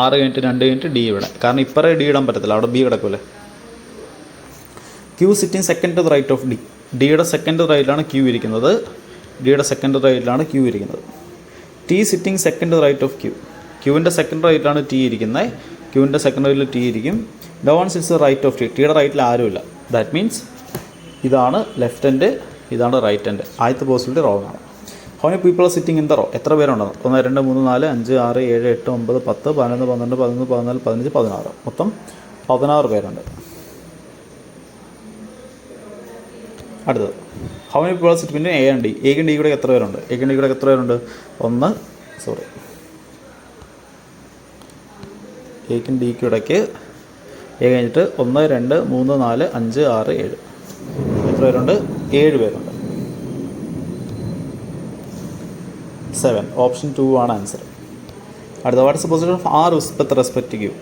6 കഴിഞ്ഞിട്ട് 2 കഴിഞ്ഞിട്ട് ഡി ഇവിടെ. കാരണം ഇപ്പറേ ഡി ഇടാൻ പറ്റത്തില്ല, അവിടെ ബി കിടക്കുമല്ലേ. Q sitting second to the right of D. ഡിയുടെ സെക്കൻഡ് റൈറ്റിലാണ് ക്യൂ ഇരിക്കുന്നത്. ഡിയുടെ സെക്കൻഡ് റൈറ്റിലാണ് ക്യൂ ഇരിക്കുന്നത്. T sitting second right of Q. ക്യൂവിൻ്റെ സെക്കൻഡ് റൈറ്റിലാണ് ടി ഇരിക്കുന്നത്. ക്യൂവിൻ്റെ സെക്കൻഡ് റൈറ്റിൽ ടി ഇരിക്കും. No one sits right of T. ടിയുടെ റൈറ്റിൽ ആരുമില്ല. ദാറ്റ് മീൻസ് ഇതാണ് ലെഫ്റ്റ് എൻഡ്, ഇതാണ് റൈറ്റ് എൻഡ്. ആദ്യത്തെ പോസിബിലിറ്റി റോങ് ആണ്. How many people are sitting in the row? എത്ര പേരുണ്ടെന്ന്? 1 2 3 4 5 6 7 8 9 10 11 12 13 14 15 16. മൊത്തം 16 പേരുണ്ട്. അടുത്തത് how many people are sitting between A and D. എക്കും ഡി കൂടെ എത്ര പേരുണ്ട്? എക്കും ഡി കൂടെ എത്ര പേരുണ്ട്? എക്കും ഡിക്കും ഇടയ്ക്ക് എ കഴിഞ്ഞിട്ട് 1 2 3 4 5 6 7. എത്ര പേരുണ്ട്? 7 പേരുണ്ട്. 7. ഓപ്ഷൻ 2 ആണ് ആൻസർ. അടുത്ത what's the position of R with respect Q.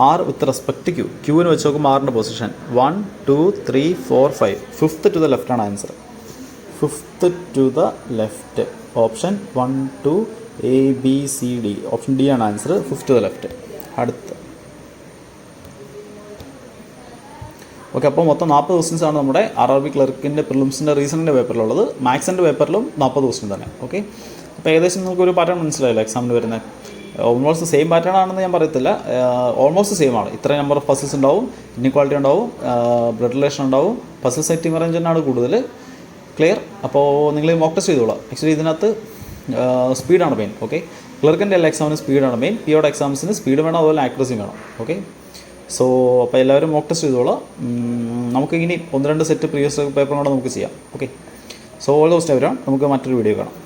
R with respect Q. ക്യൂവിന് വെച്ച് നോക്കുമ്പോൾ ആറിൻ്റെ position 1 2 3 4 5. 5th to the left ആണ് answer. 5th to the left. Option 1 2 A B C D. Option D ആണ് answer. 5th to the left. അടുത്ത okay, അപ്പോൾ മൊത്തം 40 questions ആണ് നമ്മുടെ RRB ക്ലർക്കിൻ്റെ പ്രിലിംസിൻ്റെ റീസണിൻ്റെ പേപ്പറിലുള്ളത്. മാത്സിൻ്റെ പേപ്പറിലും 40 ക്വസ്റ്റ്യൻ തന്നെ. ഓക്കെ, അപ്പോൾ ഏകദേശം നമുക്കൊരു പാറ്റേൺ മനസ്സിലായല്ലോ എക്സാമിന് വരുന്നത്. ഓൾമോസ്റ്റ് സെയിം പാറ്റേൺ ആണെന്ന് ഞാൻ പറയത്തില്ല, ഓൾമോസ്റ്റ് സെയിം ആണ്. ഇത്രയും നമ്പർ ഓഫ് പസിൽസ് ഉണ്ടാവും, ഇൻഇക്വാളിറ്റി ഉണ്ടാവും, ബ്ലഡ് റിലേഷൻ ഉണ്ടാവും, പസിൽ സെറ്റിംഗ് അറേഞ്ച്മെൻ്റ് കൂടുതൽ. ക്ലിയർ? അപ്പോൾ നിങ്ങൾ മോക്ക് ടെസ്റ്റ് ചെയ്തോളാം. ആക്ച്വലി ഇതിനകത്ത് സ്പീഡാണ് മെയിൻ. ഓക്കെ, ക്ലർക്കിൻ്റെ എല്ലാ എക്സാമിനും സ്പീഡാണ് മെയിൻ. പിയോടെ എക്സാംസിന് സ്പീഡ് വേണം, അതുപോലെ ആക്യുറസി വേണം. ഓക്കെ, സോ അപ്പോൾ എല്ലാവരും മോക്ക് ടെസ്റ്റ് ചെയ്തോളാം. നമുക്ക് ഇനി 1 2 സെറ്റ് പ്രീവിയസ് പേപ്പറും കൂടെ നമുക്ക് ചെയ്യാം. Okay, so all the best everyone. നമുക്ക് മറ്റൊരു വീഡിയോ കാണാം.